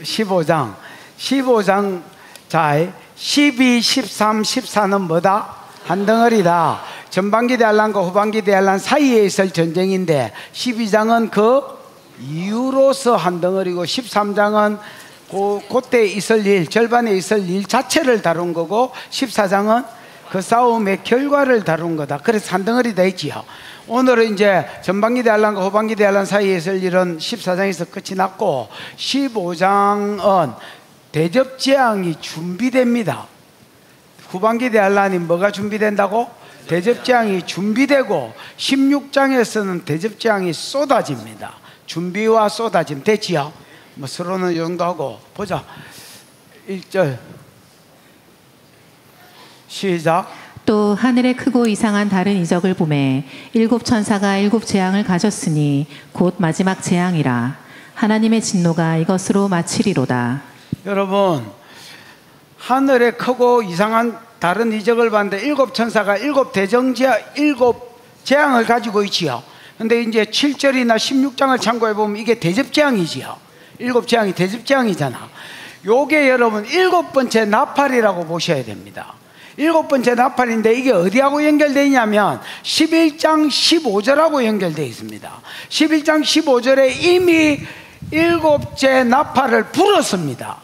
15장. 자, 12, 13, 14는 뭐다? 한 덩어리다. 전반기 대환란과 후반기 대환란 사이에 있을 전쟁인데 12장은 그 이유로서 한 덩어리고 13장은 그때 있을 일, 절반에 있을 일 자체를 다룬 거고 14장은 그 싸움의 결과를 다룬 거다. 그래서 한 덩어리 돼 있지요. 오늘은 이제 전반기 대환란과 후반기 대환란 사이에 있을 일은 14장에서 끝이 났고 15장은 대접 재앙이 준비됩니다. 후반기 대환란이 뭐가 준비된다고? 대접 재앙이 준비되고 16장에서는 대접 재앙이 쏟아집니다. 준비와 쏟아짐 됐지요? 뭐 서로는 이 정도 하고 보자. 1절 시작. 또 하늘에 크고 이상한 다른 이적을 보매 일곱 천사가 일곱 재앙을 가졌으니 곧 마지막 재앙이라. 하나님의 진노가 이것으로 마치리로다. 여러분, 하늘에 크고 이상한 다른 이적을 봤는데 일곱 천사가 일곱 재앙을 가지고 있지요. 근데 이제 7절이나 16장을 참고해 보면 이게 대접 재앙이지요. 일곱 재앙이 대접 재앙이잖아. 요게 여러분 일곱 번째 나팔이라고 보셔야 됩니다. 일곱 번째 나팔인데 이게 어디하고 연결되어 있냐면 11장 15절하고 연결되어 있습니다. 11장 15절에 이미 일곱째 나팔을 불었습니다.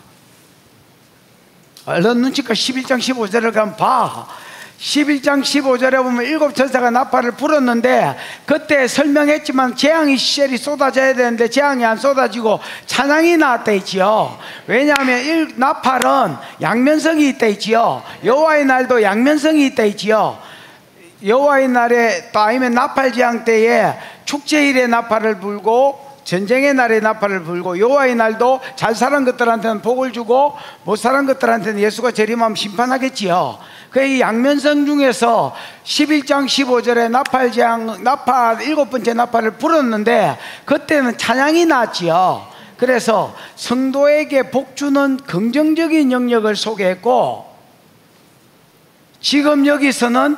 얼른 눈치껏 11장 15절을 가면 봐. 11장 15절에 보면 일곱 천사가 나팔을 불었는데 그때 설명했지만 재앙이 시절이 쏟아져야 되는데 재앙이 안 쏟아지고 찬양이 나왔다 했지요. 왜냐하면 나팔은 양면성이 있다 했지요. 여호와의 날도 양면성이 있다 했지요. 여호와의 날에 또 아니면 나팔 재앙 때에 축제일에 나팔을 불고 전쟁의 날에 나팔을 불고 여호와의 날도 잘 사는 것들한테는 복을 주고 못 사는 것들한테는 예수가 재림하면 심판하겠지요. 그 양면성 중에서 11장 15절에 나팔 일곱 번째 나팔을 불었는데 그때는 찬양이 나왔지요. 그래서 성도에게 복주는 긍정적인 영역을 소개했고 지금 여기서는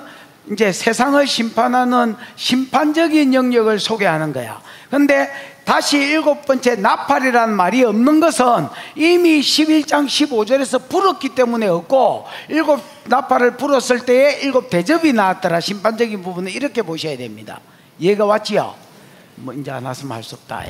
이제 세상을 심판하는 심판적인 영역을 소개하는 거야. 근데 다시 일곱 번째 나팔이라는 말이 없는 것은 이미 11장 15절에서 불었기 때문에 없고 일곱 나팔을 불었을 때에 일곱 대접이 나왔더라. 심판적인 부분은 이렇게 보셔야 됩니다. 이해가 왔지요? 뭐 이제 안 왔으면 할 수 없다.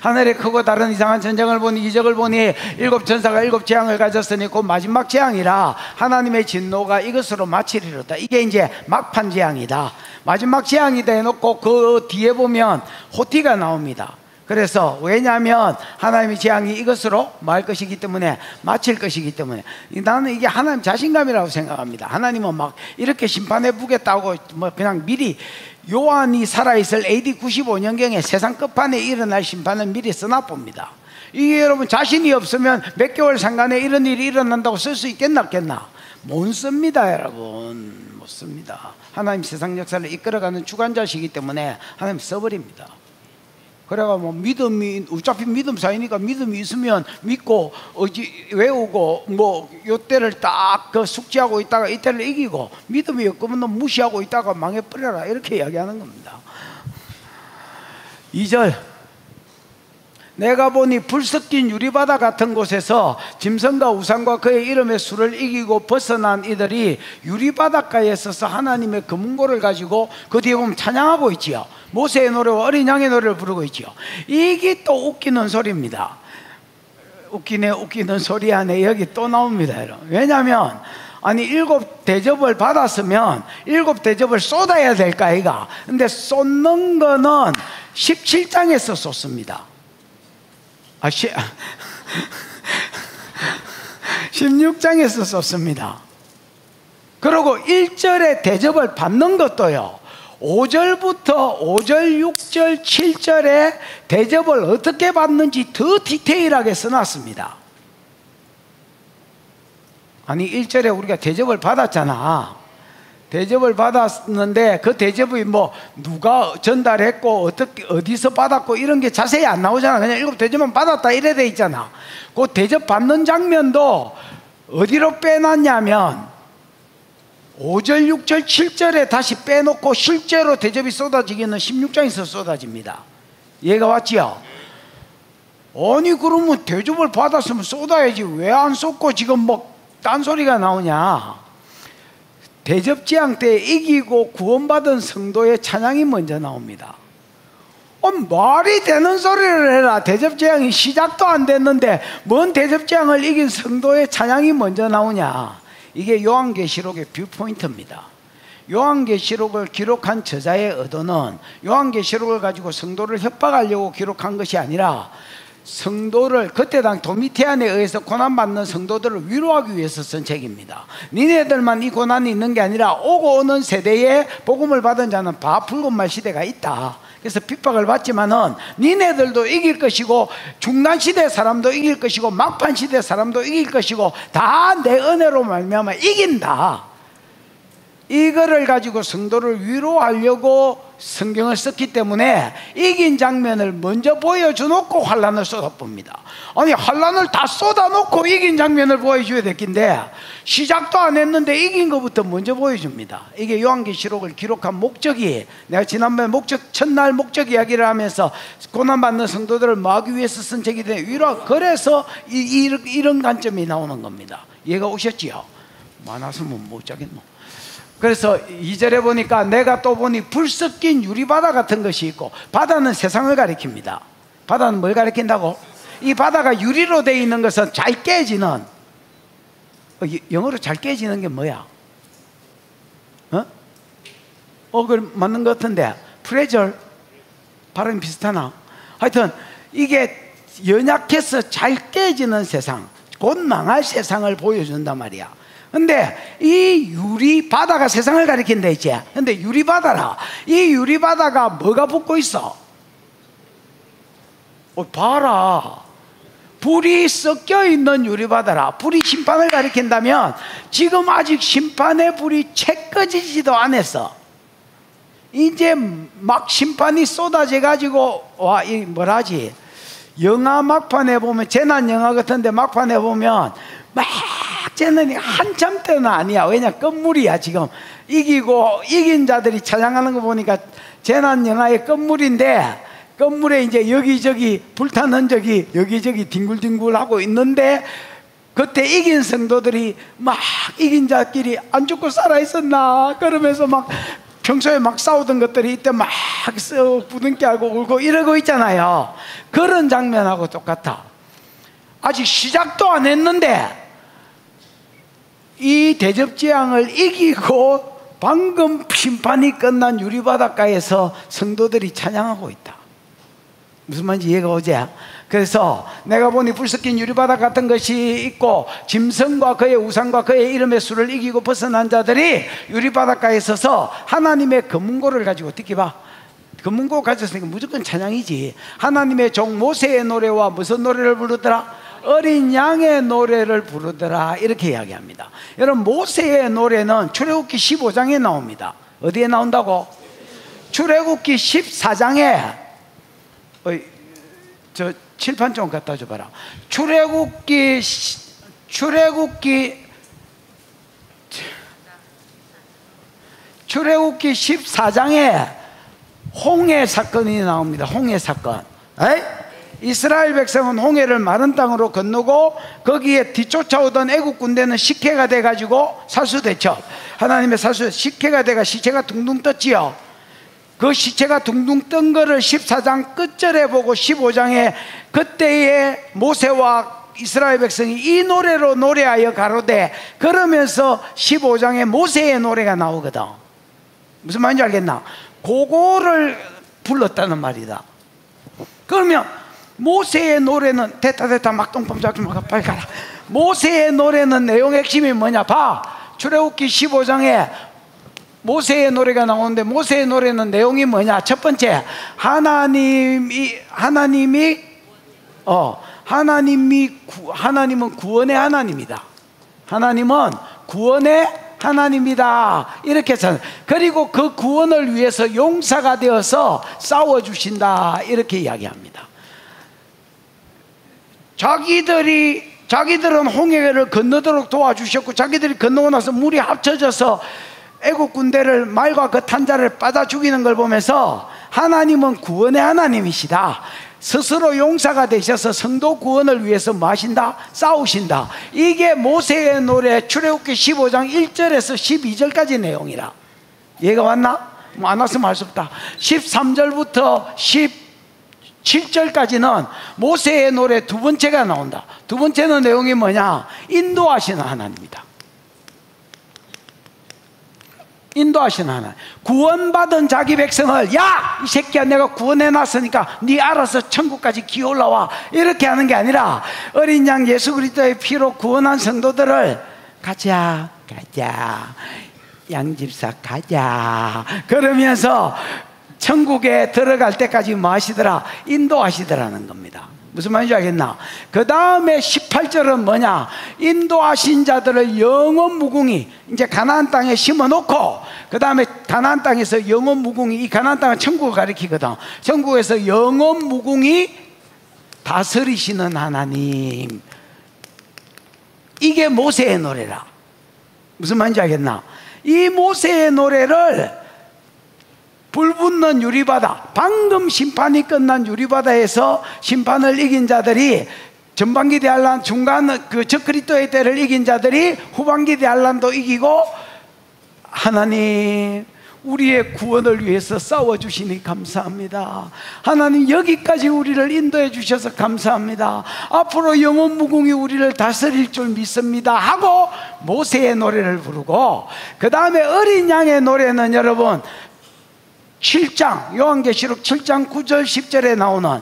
하늘에 크고 다른 이상한 전쟁을 보니 이적을 보니 일곱 천사가 일곱 재앙을 가졌으니 곧 마지막 재앙이라. 하나님의 진노가 이것으로 마치리로다. 이게 이제 막판 재앙이다. 마지막 재앙이다 해놓고 그 뒤에 보면 호티가 나옵니다. 그래서 왜냐하면 하나님의 재앙이 이것으로 말 것이기 때문에 마칠 것이기 때문에 나는 이게 하나님 자신감이라고 생각합니다. 하나님은 막 이렇게 심판해 보겠다고 뭐 그냥 미리 요한이 살아있을 AD 95년경에 세상 끝판에 일어날 심판을 미리 써놔봅니다. 이게 여러분 자신이 없으면 몇 개월 상간에 이런 일이 일어난다고 쓸 수 있겠나 없겠나? 못 씁니다. 여러분 못 씁니다. 하나님 세상 역사를 이끌어가는 주관자시기 때문에 하나님 써버립니다. 그래가 뭐 믿음이 어차피 믿음 사이니까 믿음이 있으면 믿고 외우고 뭐 요때를 딱 그 숙지하고 있다가 이때를 이기고 믿음이 없으면 무시하고 있다가 망해버려라 이렇게 이야기하는 겁니다. 2절 내가 보니 불 섞인 유리바다 같은 곳에서 짐승과 우상과 그의 이름의 수를 이기고 벗어난 이들이 유리바닷가에 서서 하나님의 금은고를 가지고 그 뒤에 보면 찬양하고 있지요. 모세의 노래와 어린 양의 노래를 부르고 있지요. 이게 또 웃기는 소리입니다. 웃기는 소리 안에 여기 또 나옵니다. 여러분. 왜냐하면 아니 일곱 대접을 받았으면 일곱 대접을 쏟아야 될까 아이가. 근데 쏟는 거는 17장에서 쏟습니다. 16장에서 쏟습니다. 그리고 1절에 대접을 받는 것도요 5절부터 5절, 6절, 7절에 대접을 어떻게 받는지 더 디테일하게 써놨습니다. 아니 1절에 우리가 대접을 받았잖아. 대접을 받았는데 그 대접이 뭐 누가 전달했고 어떻게 어디서 받았고 이런 게 자세히 안 나오잖아. 그냥 일곱 대접만 받았다 이래 돼 있잖아. 그 대접 받는 장면도 어디로 빼놨냐면 5절, 6절, 7절에 다시 빼놓고 실제로 대접이 쏟아지기는 16장에서 쏟아집니다. 이해가 왔지요? 아니 그러면 대접을 받았으면 쏟아야지 왜 안 쏟고 지금 뭐 딴소리가 나오냐. 대접재앙 때 이기고 구원받은 성도의 찬양이 먼저 나옵니다. 말이 되는 소리를 해라. 대접재앙이 시작도 안 됐는데 뭔 대접재앙을 이긴 성도의 찬양이 먼저 나오냐. 이게 요한계시록의 뷰포인트입니다. 요한계시록을 기록한 저자의 의도는 요한계시록을 가지고 성도를 협박하려고 기록한 것이 아니라 성도를, 그때 당 도미티안에 의해서 고난받는 성도들을 위로하기 위해서 쓴 책입니다. 니네들만 이 고난이 있는 게 아니라 오고 오는 세대에 복음을 받은 자는 붉은말 시대가 있다. 그래서 핍박을 받지만은 니네들도 이길 것이고 중난시대 사람도 이길 것이고 막판 시대 사람도 이길 것이고 다 내 은혜로 말미암아 이긴다. 이거를 가지고 성도를 위로하려고 성경을 썼기 때문에 이긴 장면을 먼저 보여주놓고 환란을 쏟아봅니다. 아니 환란을 다 쏟아놓고 이긴 장면을 보여줘야 될 텐데 시작도 안 했는데 이긴 것부터 먼저 보여줍니다. 이게 요한계시록을 기록한 목적이, 내가 지난번에 첫날 목적 이야기를 하면서 고난받는 성도들을 막기 위해서 쓴 책이 돼 위로, 그래서 이런 관점이 나오는 겁니다. 이해가 오셨지요? 많았으면 못 자겠노. 그래서 2절에 보니까 내가 또 보니 불 섞인 유리바다 같은 것이 있고, 바다는 세상을 가리킵니다. 바다는 뭘 가리킨다고? 이 바다가 유리로 되어 있는 것은 잘 깨지는, 영어로 잘 깨지는 게 뭐야? 그 맞는 것 같은데 프레절 발음이 비슷하나? 하여튼 이게 연약해서 잘 깨지는 세상, 곧 망할 세상을 보여준단 말이야. 근데 이 유리바다가 세상을 가리킨다 했지. 근데 유리바다라, 이 유리바다가 뭐가 붙고 있어? 봐라, 불이 섞여 있는 유리바다라. 불이 심판을 가리킨다면 지금 아직 심판의 불이 채 꺼지지도 않았어. 이제 막 심판이 쏟아져 가지고 이 뭐라지, 영화 막판에 보면, 재난 영화 같은데 막판에 보면 막 재난이 한참 때는 아니야. 왜냐, 끝물이야. 지금 이기고 이긴 자들이 찬양하는 거 보니까 재난 영화의 끝물인데, 끝물에 이제 여기저기 불탄 흔적이 여기저기 뒹굴뒹굴하고 있는데, 그때 이긴 성도들이 막 이긴 자끼리 안 죽고 살아있었나 그러면서 막 평소에 막 싸우던 것들이 이때 막 부둥켜하고 울고 이러고 있잖아요. 그런 장면하고 똑같아. 아직 시작도 안 했는데 이 대접재앙을 이기고 방금 심판이 끝난 유리바닷가에서 성도들이 찬양하고 있다. 무슨 말인지 이해가 오지? 그래서 내가 보니 불 섞인 유리바다 같은 것이 있고, 짐승과 그의 우상과 그의 이름의 수를 이기고 벗어난 자들이 유리바닷가에 서서 하나님의 검은고를 가지고 듣기 봐. 검은고 가졌으니까 무조건 찬양이지. 하나님의 종 모세의 노래와 무슨 노래를 부르더라? 어린 양의 노래를 부르더라. 이렇게 이야기합니다. 여러분, 모세의 노래는 출애굽기 15장에 나옵니다. 어디에 나온다고? 출애굽기 14장에 저 칠판 좀 갖다 줘봐라. 출애굽기 14장에 홍해 사건이 나옵니다. 홍해 사건. 에이? 이스라엘 백성은 홍해를 마른 땅으로 건너고 거기에 뒤쫓아오던 애국 군대는 식혜가 돼가지고 살수됐죠. 하나님의 살수, 식혜가 돼가 시체가 둥둥 떴지요. 그 시체가 둥둥 뜬 거를 14장 끝절에 보고 15장에 그때의 모세와 이스라엘 백성이 이 노래로 노래하여 가로되, 그러면서 15장에 모세의 노래가 나오거든. 무슨 말인지 알겠나? 그거를 불렀다는 말이다. 그러면 모세의 노래는 됐다 막동범자좀 빨리 가라. 모세의 노래는 내용 핵심이 뭐냐? 봐. 출애굽기 15장에 모세의 노래가 나오는데, 모세의 노래는 내용이 뭐냐? 첫 번째, 하나님은 구원의 하나님이다. 하나님은 구원의 하나님이다. 이렇게 해서, 그리고 그 구원을 위해서 용사가 되어서 싸워주신다. 이렇게 이야기합니다. 자기들은 홍해를 건너도록 도와주셨고, 자기들이 건너고 나서 물이 합쳐져서 애국 군대를, 말과 그 탄자를 빠다 죽이는 걸 보면서 하나님은 구원의 하나님이시다. 스스로 용사가 되셔서 성도 구원을 위해서 뭐 하신다? 싸우신다. 이게 모세의 노래 출애굽기 15장 1절에서 12절까지 내용이라. 이해가 왔나? 뭐 안 왔으면 할 수 없다. 13절부터 17절까지는 모세의 노래 두 번째가 나온다. 두 번째는 내용이 뭐냐? 인도하시는 하나님이다. 인도하시는 하나님. 구원받은 자기 백성을, 야! 이 새끼야, 내가 구원해놨으니까 네 알아서 천국까지 기어올라와, 이렇게 하는 게 아니라 어린 양 예수 그리스도의 피로 구원한 성도들을 가자 양집사 가자 그러면서 천국에 들어갈 때까지 뭐 하시더라? 인도하시더라는 겁니다. 무슨 말인지 알겠나? 그 다음에 18절은 뭐냐? 인도하신 자들을 영원 무궁히 이제 가나안 땅에 심어놓고, 그 다음에 가나안 땅에서 영원 무궁히, 이 가나안 땅은 천국을 가리키거든. 천국에서 영원 무궁히 다스리시는 하나님. 이게 모세의 노래라. 무슨 말인지 알겠나? 이 모세의 노래를 불붙는 유리바다, 방금 심판이 끝난 유리바다에서 심판을 이긴 자들이, 전반기 대환란, 중간 그 적그리스도의 때를 이긴 자들이 후반기 대환란도 이기고, 하나님 우리의 구원을 위해서 싸워주시니 감사합니다. 하나님 여기까지 우리를 인도해 주셔서 감사합니다. 앞으로 영원 무궁히 우리를 다스릴 줄 믿습니다 하고 모세의 노래를 부르고, 그 다음에 어린 양의 노래는 여러분 7장, 요한계시록 7장 9절 10절에 나오는,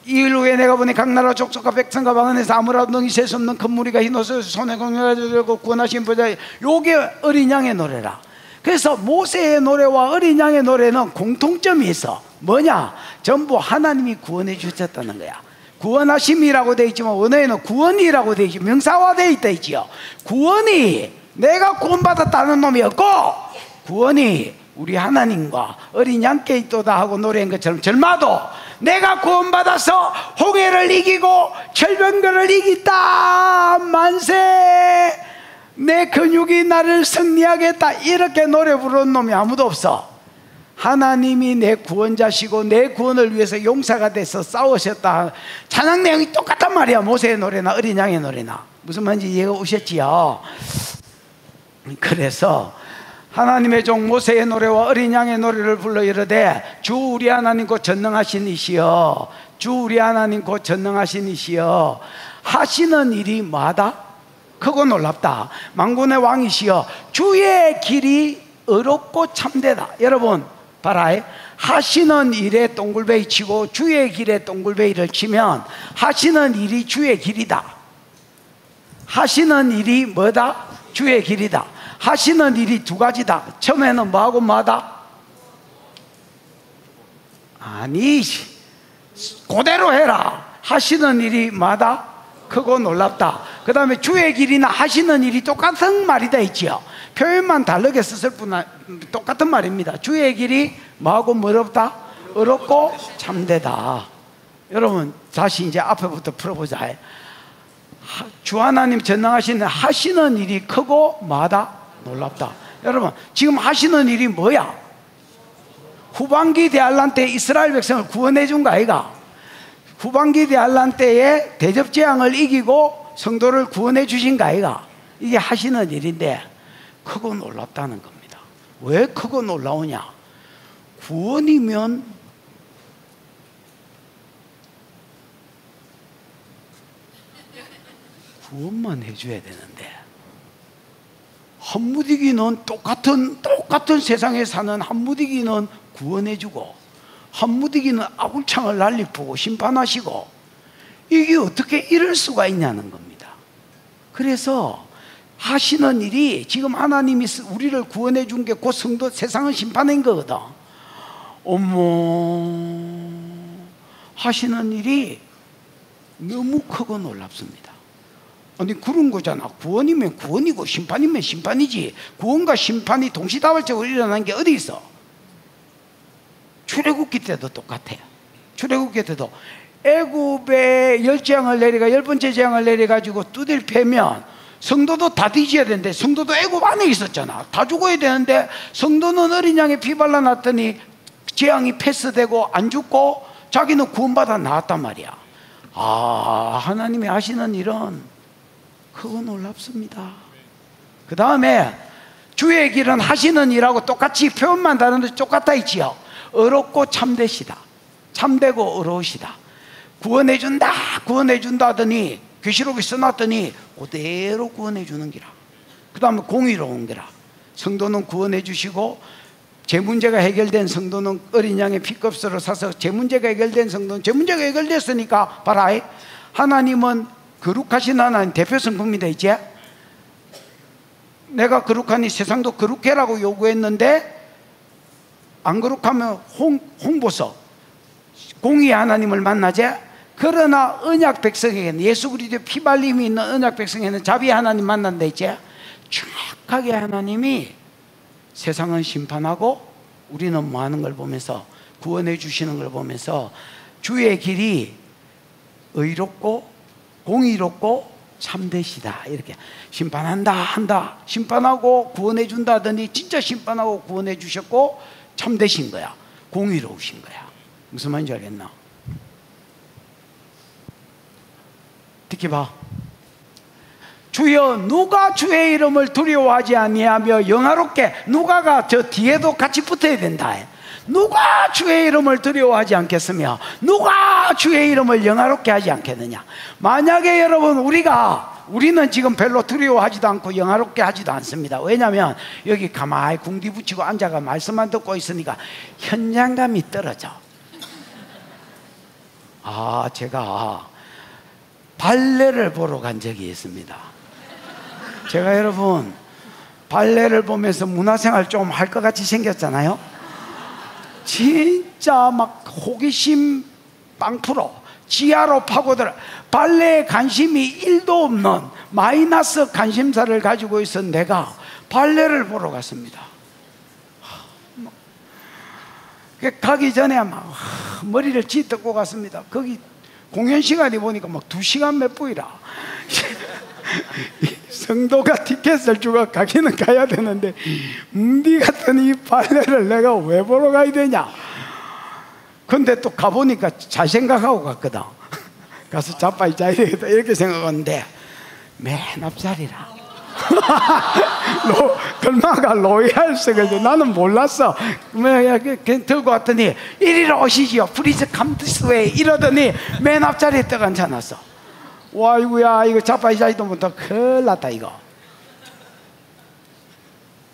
이일 후에 내가 보니 각 나라 족속과 백성과 방언에서 아무라도 능히 셀 수 없는 큰 무리가 흰 옷을 손에 공유하고 구원하신 보좌에, 요게 어린 양의 노래라. 그래서 모세의 노래와 어린 양의 노래는 공통점이 있어. 뭐냐? 전부 하나님이 구원해 주셨다는 거야. 구원하심이라고 되어 있지만 원어에는 구원이라고 되어 있지, 명사화되어 있다 있지요. 구원이 내가 구원받았다는 놈이 없고, 구원이 우리 하나님과 어린 양께 있도다 하고 노래한 것처럼, 절마도 내가 구원받아서 홍해를 이기고 절병들을 이기다 만세, 내 근육이 나를 승리하겠다, 이렇게 노래 부르는 놈이 아무도 없어. 하나님이 내 구원자시고 내 구원을 위해서 용사가 돼서 싸우셨다. 찬양 내용이 똑같단 말이야. 모세의 노래나 어린 양의 노래나. 무슨 말인지 이해가 오셨지요? 그래서 하나님의 종 모세의 노래와 어린 양의 노래를 불러 이르되, 주 우리 하나님 곧 전능하신 이시여, 주 우리 하나님 곧 전능하신 이시여, 하시는 일이 뭐하다? 크고 놀랍다. 만군의 왕이시여, 주의 길이 의롭고 참되다. 여러분 봐라, 하시는 일에 동글베이 치고 주의 길에 동글베이를 치면 하시는 일이 주의 길이다. 하시는 일이 뭐다? 주의 길이다. 하시는 일이 두 가지다. 처음에는 뭐하고 뭐하다? 아니, 그대로 해라. 하시는 일이 뭐하다? 크고 놀랍다. 그 다음에 주의 길이나 하시는 일이 똑같은 말이다 있지요. 표현만 다르게 썼을 뿐 똑같은 말입니다. 주의 길이 뭐하고 뭐롭다? 어렵고 참되다. 여러분 다시 이제 앞에부터 풀어보자. 주 하나님 전능하시는 하시는 일이 크고 뭐하다? 놀랍다. 여러분 지금 하시는 일이 뭐야? 후반기 대환란 때 이스라엘 백성을 구원해 준 거 아이가? 후반기 대환란 때에 대접재앙을 이기고 성도를 구원해 주신 거 아이가? 이게 하시는 일인데 크고 놀랍다는 겁니다. 왜 크고 놀라우냐? 구원이면 구원만 해줘야 되는데, 한무디기는 똑같은 세상에 사는 한무디기는 구원해주고, 한무디기는 아굴창을 난리푸고 심판하시고, 이게 어떻게 이럴 수가 있냐는 겁니다. 그래서 하시는 일이, 지금 하나님이 우리를 구원해 준 게 곧 성도 세상을 심판한 거거든. 어머, 하시는 일이 너무 크고 놀랍습니다. 아니 그런 거잖아. 구원이면 구원이고 심판이면 심판이지. 구원과 심판이 동시다발적으로 일어나는 게 어디 있어? 출애굽기 때도 똑같아요. 출애굽기 때도 애굽에 열 재앙을 내리가 열 번째 재앙을 내려가지고 두들 패면 성도도 다 뒤져야 되는데, 성도도 애굽 안에 있었잖아. 다 죽어야 되는데 성도는 어린 양에 피 발라놨더니 재앙이 패스되고 안 죽고 자기는 구원받아 나왔단 말이야. 아, 하나님이 하시는 일은 크고 놀랍습니다. 그 다음에 주의 길은 하시는 일하고 똑같이 표현만 다른데 똑같아 있지요. 의롭고 참되시다. 참되고 의로우시다. 구원해준다 구원해준다 하더니 계시록에 써놨더니 그대로 구원해주는 기라. 그 다음에 공의로운 기라. 성도는 구원해주시고 제 문제가 해결된 성도는 어린 양의 피값으로 사서 제 문제가 해결된 성도는 제 문제가 해결됐으니까 봐라, 하나님은 거룩하신 하나님 대표 성품이다. 이제 내가 거룩하니 세상도 거룩해라고 요구했는데 안 거룩하면 홍보서 공의의 하나님을 만나지. 그러나 언약 백성에게는 예수 그리스도의 피발림이 있는 언약 백성에게는 자비의 하나님 만난다. 이제 정확하게 하나님이 세상은 심판하고 우리는 뭐 하는 걸 보면서 구원해 주시는 걸 보면서 주의 길이 의롭고 공의롭고 참되시다. 이렇게 심판한다 한다. 심판하고 구원해 준다 하더니 진짜 심판하고 구원해 주셨고 참되신 거야. 공의로우신 거야. 무슨 말인지 알겠나? 특히 봐. 주여 누가 주의 이름을 두려워하지 아니하며 영화롭게, 누가가 저 뒤에도 같이 붙어야 된다. 누가 주의 이름을 두려워하지 않겠으며 누가 주의 이름을 영화롭게 하지 않겠느냐. 만약에 여러분 우리는 지금 별로 두려워하지도 않고 영화롭게 하지도 않습니다. 왜냐하면 여기 가만히 궁디 붙이고 앉아가 말씀만 듣고 있으니까 현장감이 떨어져. 제가 발레를 보러 간 적이 있습니다. 제가 여러분 발레를 보면서 문화생활 좀 할 것 같이 생겼잖아요. 진짜 막 호기심 빵프로 지하로 파고들어 발레에 관심이 1도 없는 마이너스 관심사를 가지고 있던 내가 발레를 보러 갔습니다. 가기 전에 막 머리를 쥐뜯고 갔습니다. 거기 공연 시간이 보니까 막 2시간 몇 분이라. 성도가 티켓을 주고 가기는 가야 되는데 네 같은 이 발레를 내가 왜 보러 가야 되냐. 근데 또 가보니까 잘 생각하고 갔거든. 가서 자빠이 자야 되겠다 이렇게 생각했는데 맨 앞자리라. 걸마가 로얄석을 나는 몰랐어. 들고 왔더니 이리로 오시지요 프리즈 캄트스웨이 이러더니 맨 앞자리에 딱 앉아놨어. 와 이거야 이거 자빠이 자지도 못하고 큰일 났다. 이거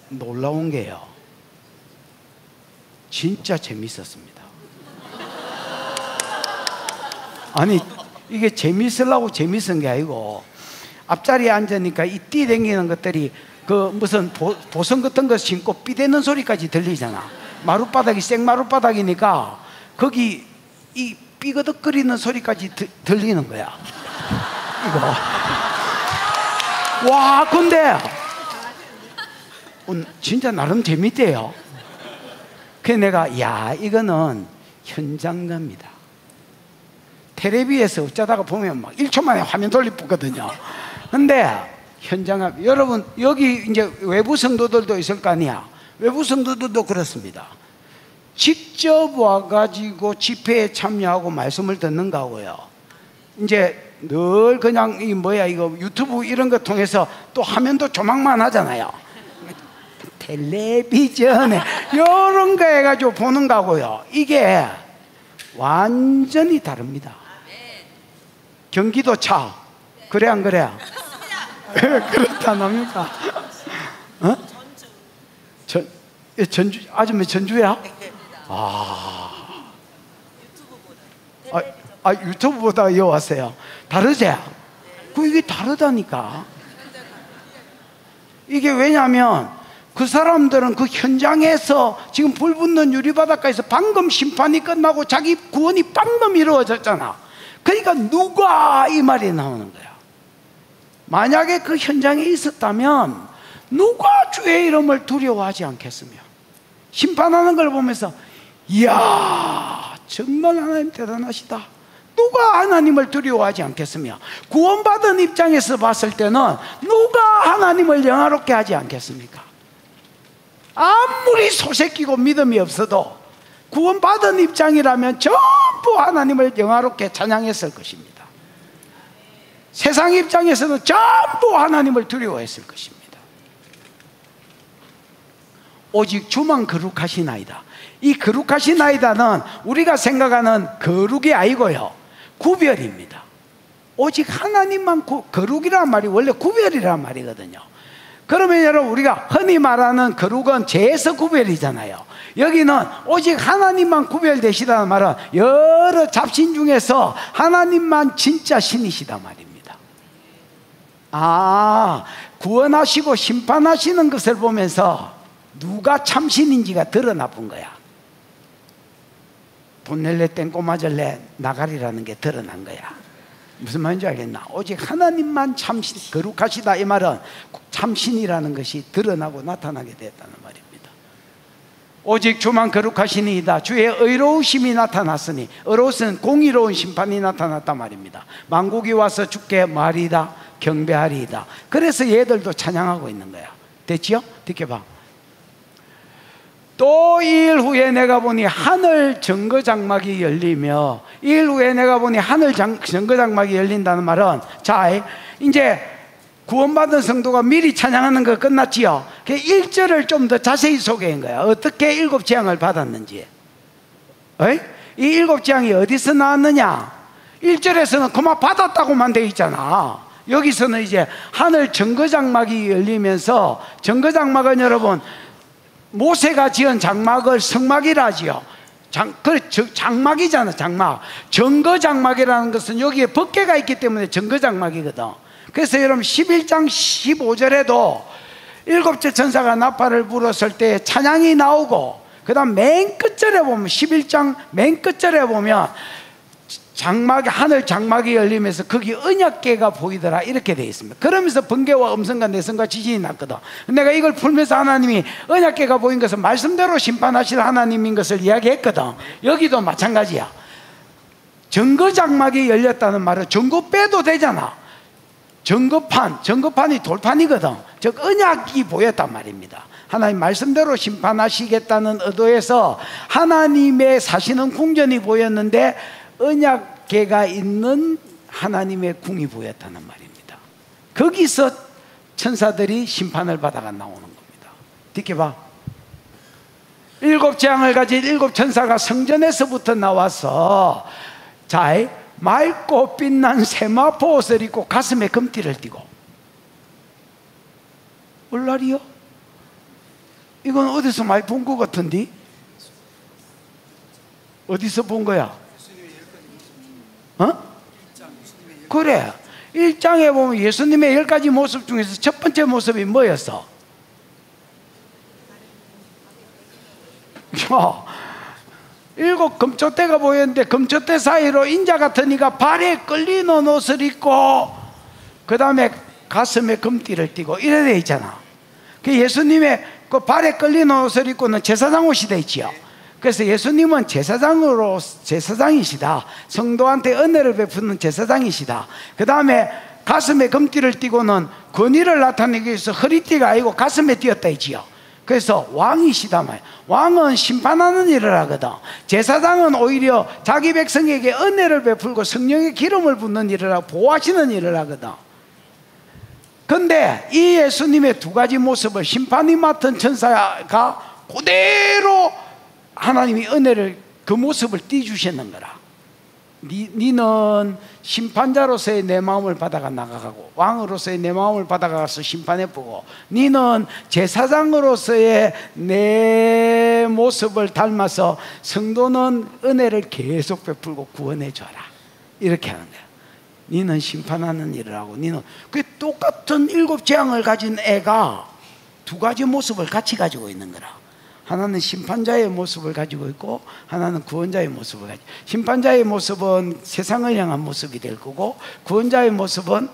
놀라운 게요, 진짜 재밌었습니다. 아니 이게 재밌으려고 재밌은 게 아니고 앞자리에 앉으니까 이 뛰댕기는 것들이 그 무슨 보선 같은 거 신고 삐대는 소리까지 들리잖아. 마룻바닥이 생마룻바닥이니까 거기 이 삐거덕거리는 소리까지 들리는 거야. 이거 와 근데 진짜 나름 재밌대요. 그래서 내가 야 이거는 현장감이다. 텔레비에서 어쩌다가 보면 막 1초 만에 화면 돌리거든요. 근데 현장감, 여러분 여기 이제 외부 성도들도 있을 거 아니야. 외부 성도들도 그렇습니다. 직접 와가지고 집회에 참여하고 말씀을 듣는 거고요. 이제 늘 그냥 이거 유튜브 이런 거 통해서 또 화면도 조망만 하잖아요. 텔레비전에 이런 거 해가지고 보는 거고요. 이게 완전히 다릅니다. 경기도 차 그래 안 그래? 그렇다 납니까? 전주 아줌마 전주야? 유튜브보다 이어 왔어요. 다르지? 이게 다르다니까. 이게 왜냐하면 그 사람들은 그 현장에서 지금 불 붙는 유리바닷가에서 방금 심판이 끝나고 자기 구원이 방금 이루어졌잖아. 그러니까 누가 이 말이 나오는 거야. 만약에 그 현장에 있었다면 누가 주의 이름을 두려워하지 않겠으며 심판하는 걸 보면서 이야 정말 하나님 대단하시다. 누가 하나님을 두려워하지 않겠으며 구원받은 입장에서 봤을 때는 누가 하나님을 영화롭게 하지 않겠습니까? 아무리 소새끼고 믿음이 없어도 구원받은 입장이라면 전부 전부 하나님을 영화롭게 찬양했을 것입니다. 세상 입장에서는 전부 하나님을 두려워했을 것입니다. 오직 주만 거룩하시나이다. 이 거룩하시나이다는 우리가 생각하는 거룩이 아니고요, 구별입니다. 오직 하나님만 거룩이란 말이 원래 구별이란 말이거든요. 그러면 여러분, 우리가 흔히 말하는 거룩은 죄에서 구별이잖아요. 여기는 오직 하나님만 구별되시다는 말은 여러 잡신 중에서 하나님만 진짜 신이시다 말입니다. 구원하시고 심판하시는 것을 보면서 누가 참신인지가 드러나 본 거야. 돈 낼래 땡꼬 맞을래 나가리라는 게 드러난 거야. 무슨 말인지 알겠나? 오직 하나님만 참신, 거룩하시다 이 말은 참신이라는 것이 드러나고 나타나게 됐다는 말입니다. 오직 주만 거룩하시니이다. 주의 의로우심이 나타났으니, 의로우신 공의로운 심판이 나타났단 말입니다. 만국이 와서 주께 말이다 경배하리이다. 그래서 얘들도 찬양하고 있는 거야. 됐지요? 듣게 봐. 또 2일 후에 내가 보니 하늘 정거장막이 열리며, 2일 후에 내가 보니 하늘 정거장막이 열린다는 말은, 자, 이제 구원받은 성도가 미리 찬양하는 거 끝났지요. 그 1절을 좀 더 자세히 소개한 거야. 어떻게 7 재앙을 받았는지. 이 7 재앙이 어디서 나왔느냐? 1절에서는 그만 받았다고만 돼 있잖아. 여기서는 이제 하늘 정거장막이 열리면서, 정거장막은 여러분 모세가 지은 장막을 성막이라 하지요. 장막이잖아, 장막. 정거장막이라는 것은 여기에 법궤가 있기 때문에 정거장막이거든. 그래서 여러분 11장 15절에도 7째 천사가 나팔을 불었을 때 찬양이 나오고, 그 다음 맨 끝절에 보면, 11장 맨 끝절에 보면 장막이, 하늘 장막이 열리면서 거기 언약궤가 보이더라 이렇게 되어 있습니다. 그러면서 번개와 음성과 내성과 지진이 났거든. 내가 이걸 풀면서 하나님이 언약궤가 보인 것은 말씀대로 심판하실 하나님인 것을 이야기했거든. 여기도 마찬가지야. 정거장막이 열렸다는 말은 정거 빼도 되잖아. 정거판이 돌판이거든. 즉 언약이 보였단 말입니다. 하나님 말씀대로 심판하시겠다는 의도에서 하나님의 사시는 궁전이 보였는데 언약궤가 있는 하나님의 궁이 보였다는 말입니다. 거기서 천사들이 심판을 받아가 나오는 겁니다. 듣게 봐. 7 재앙을 가진 7 천사가 성전에서부터 나와서, 자, 맑고 빛난 세마포 옷을 입고 가슴에 금띠를 띠고. 얼라리요? 이건 어디서 많이 본 것 같은데? 어디서 본 거야? 그래, 1장에 보면 예수님의 10가지 모습 중에서 첫 번째 모습이 뭐였어? 7 금초대가 보였는데, 금초대 사이로 인자 같은 이가 발에 끌리는 옷을 입고 그 다음에 가슴에 금띠를 띠고 이래 돼 있잖아. 그 예수님의 그 발에 끌리는 옷을 입고는 제사장 옷이 돼 있지요. 그래서 예수님은 제사장이시다. 성도한테 은혜를 베푸는 제사장이시다. 그 다음에 가슴에 금띠를 띠고는 권위를 나타내기 위해서 허리띠가 아니고 가슴에 띄었다 했지요. 그래서 왕이시다 말. 왕은 심판하는 일을 하거든. 제사장은 오히려 자기 백성에게 은혜를 베풀고 성령의 기름을 붓는 일을 하고 보호하시는 일을 하거든. 근데 이 예수님의 2가지 모습을 심판이 맡은 천사가 그대로 하나님이 은혜를, 그 모습을 띄주시는 거라. 니는 심판자로서의 내 마음을 받아가 나가고, 왕으로서의 내 마음을 받아가서 심판해보고, 니는 제사장으로서의 내 모습을 닮아서 성도는 은혜를 계속 베풀고 구원해줘라. 이렇게 하는 거야. 니는 심판하는 일을 하고, 니는 그 똑같은 7 재앙을 가진 애가 2가지 모습을 같이 가지고 있는 거라. 하나는 심판자의 모습을 가지고 있고, 하나는 구원자의 모습을 가지고. 심판자의 모습은 세상을 향한 모습이 될 거고, 구원자의 모습은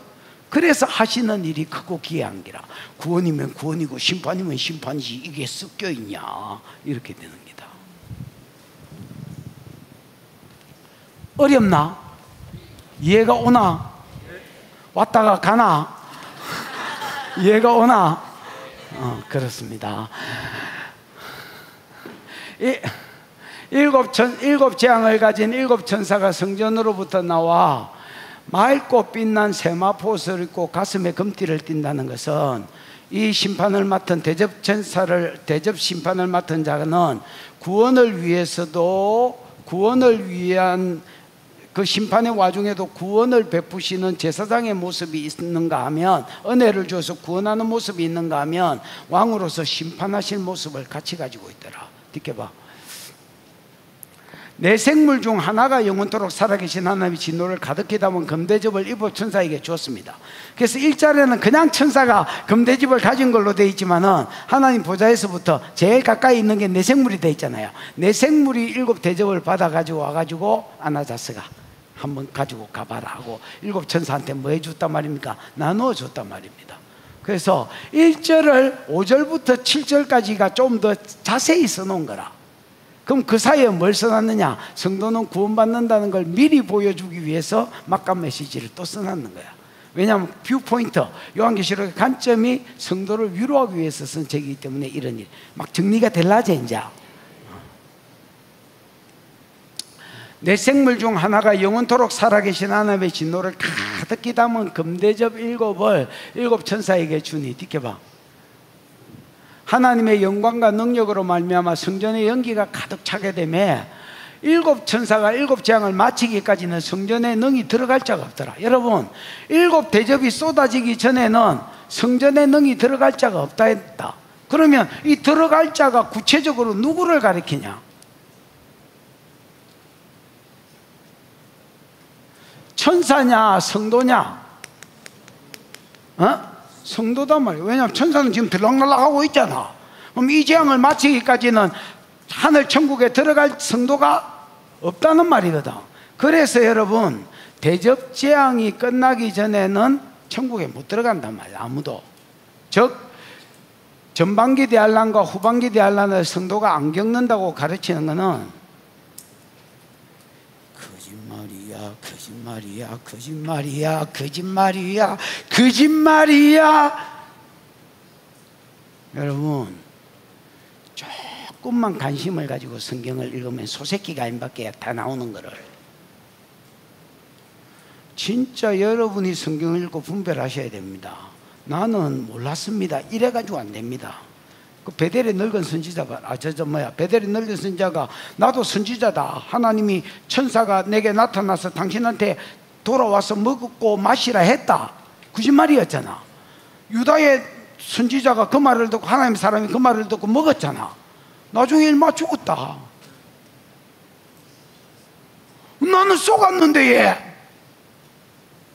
그래서 하시는 일이 크고 귀한 기라. 구원이면 구원이고 심판이면 심판이지, 이게 섞여 있냐, 이렇게 되는 겁니다. 어렵나? 이해가 오나? 왔다가 가나? 이해가 오나? 일곱 재앙을 가진 일곱 천사가 성전으로부터 나와 맑고 빛난 세마포옷을 입고 가슴에 금띠를 띈다는 것은 이 심판을 맡은 대접 심판을 맡은 자는 구원을 위해서도, 구원을 위한 그 심판의 와중에도 구원을 베푸시는 제사장의 모습이 있는가 하면, 은혜를 줘서 구원하는 모습이 있는가 하면 왕으로서 심판하실 모습을 같이 가지고 있더라. 느껴봐. 내 생물 중 하나가 영원토록 살아계신 하나님의 진노를 가득히 담은 금대접을 일곱 천사에게 주었습니다. 그래서 1절에는 그냥 천사가 금대접을 가진 걸로 되어 있지만은 하나님 보좌에서부터 제일 가까이 있는 게 내 생물이 되어 있잖아요. 내 생물이 일곱 대접을 받아 가지고 와가지고 아나자스가 한번 가지고 가봐라 하고 일곱 천사한테 뭐 해줬단 말입니까? 나누어 줬단 말입니다. 그래서 1절을 5절부터 7절까지가 좀 더 자세히 써놓은 거라. 그럼 그 사이에 뭘 써놨느냐? 성도는 구원받는다는 걸 미리 보여주기 위해서 막간 메시지를 또 써놨는 거야. 왜냐하면 뷰포인트, 요한계시록의 관점이 성도를 위로하기 위해서 쓴 책이기 때문에 이런 일 막 정리가 될라지. 이제 내 생물 중 하나가 영원토록 살아계신 하나님의 진노를 가득히 담은 금대접 일곱을 일곱 천사에게 주니, 느껴봐. 하나님의 영광과 능력으로 말미암아 성전의 연기가 가득 차게 되며 일곱 천사가 일곱 재앙을 마치기까지는 성전에 능이 들어갈 자가 없더라. 여러분, 일곱 대접이 쏟아지기 전에는 성전에 능이 들어갈 자가 없다 했다. 그러면 이 들어갈 자가 구체적으로 누구를 가리키냐? 천사냐 성도냐? 성도단 말이에요. 왜냐하면 천사는 지금 들락날락하고 있잖아. 그럼 이 재앙을 마치기까지는 하늘 천국에 들어갈 성도가 없다는 말이거든. 그래서 여러분, 대접 재앙이 끝나기 전에는 천국에 못 들어간단 말이야, 아무도. 즉 전반기 대환란과 후반기 대환란을 성도가 안 겪는다고 가르치는 것은 거짓말이야. 여러분, 조금만 관심을 가지고 성경을 읽으면 소새끼 가인밖에 다 나오는 거를. 진짜 여러분이 성경을 읽고 분별하셔야 됩니다. 나는 몰랐습니다, 이래가지고 안 됩니다. 그 베델의 늙은 선지자가 베델의 늙은 선지자가 나도 선지자다, 하나님이 천사가 내게 나타나서 당신한테 돌아와서 먹고 마시라 했다, 거짓말이었잖아. 유다의 선지자가 그 말을 듣고, 하나님의 사람이 그 말을 듣고 먹었잖아. 나중에 일마 죽었다. 나는 속았는데 얘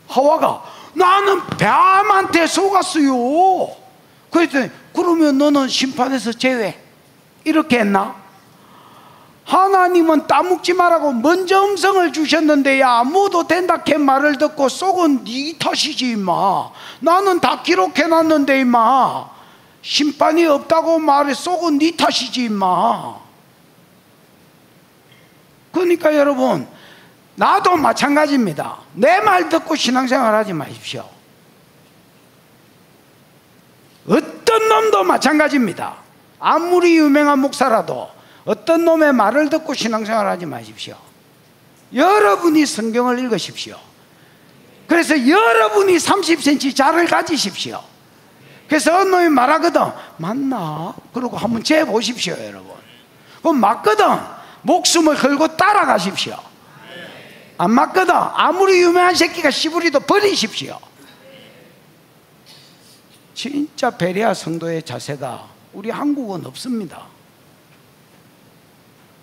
하와가 나는 뱀한테 속았어요. 그랬더니 그러면 너는 심판에서 제외, 이렇게 했나? 하나님은 따먹지 말라고 먼저 음성을 주셨는데 야 아무도 된다 캐 말을 듣고 속은 네 탓이지 임마. 나는 다 기록해놨는데 임마. 심판이 없다고 말해 속은 네 탓이지 임마. 그러니까 여러분, 나도 마찬가지입니다. 내 말 듣고 신앙생활 하지 마십시오. 어떤 놈도 마찬가지입니다. 아무리 유명한 목사라도 어떤 놈의 말을 듣고 신앙생활 하지 마십시오. 여러분이 성경을 읽으십시오. 그래서 여러분이 30cm 자를 가지십시오. 그래서 어느 놈이 말하거든, 맞나? 그러고 한번 재보십시오. 여러분, 그럼 맞거든, 목숨을 걸고 따라가십시오. 안 맞거든, 아무리 유명한 새끼가 씨부리도 버리십시오. 진짜 베레아 성도의 자세가 우리 한국은 없습니다.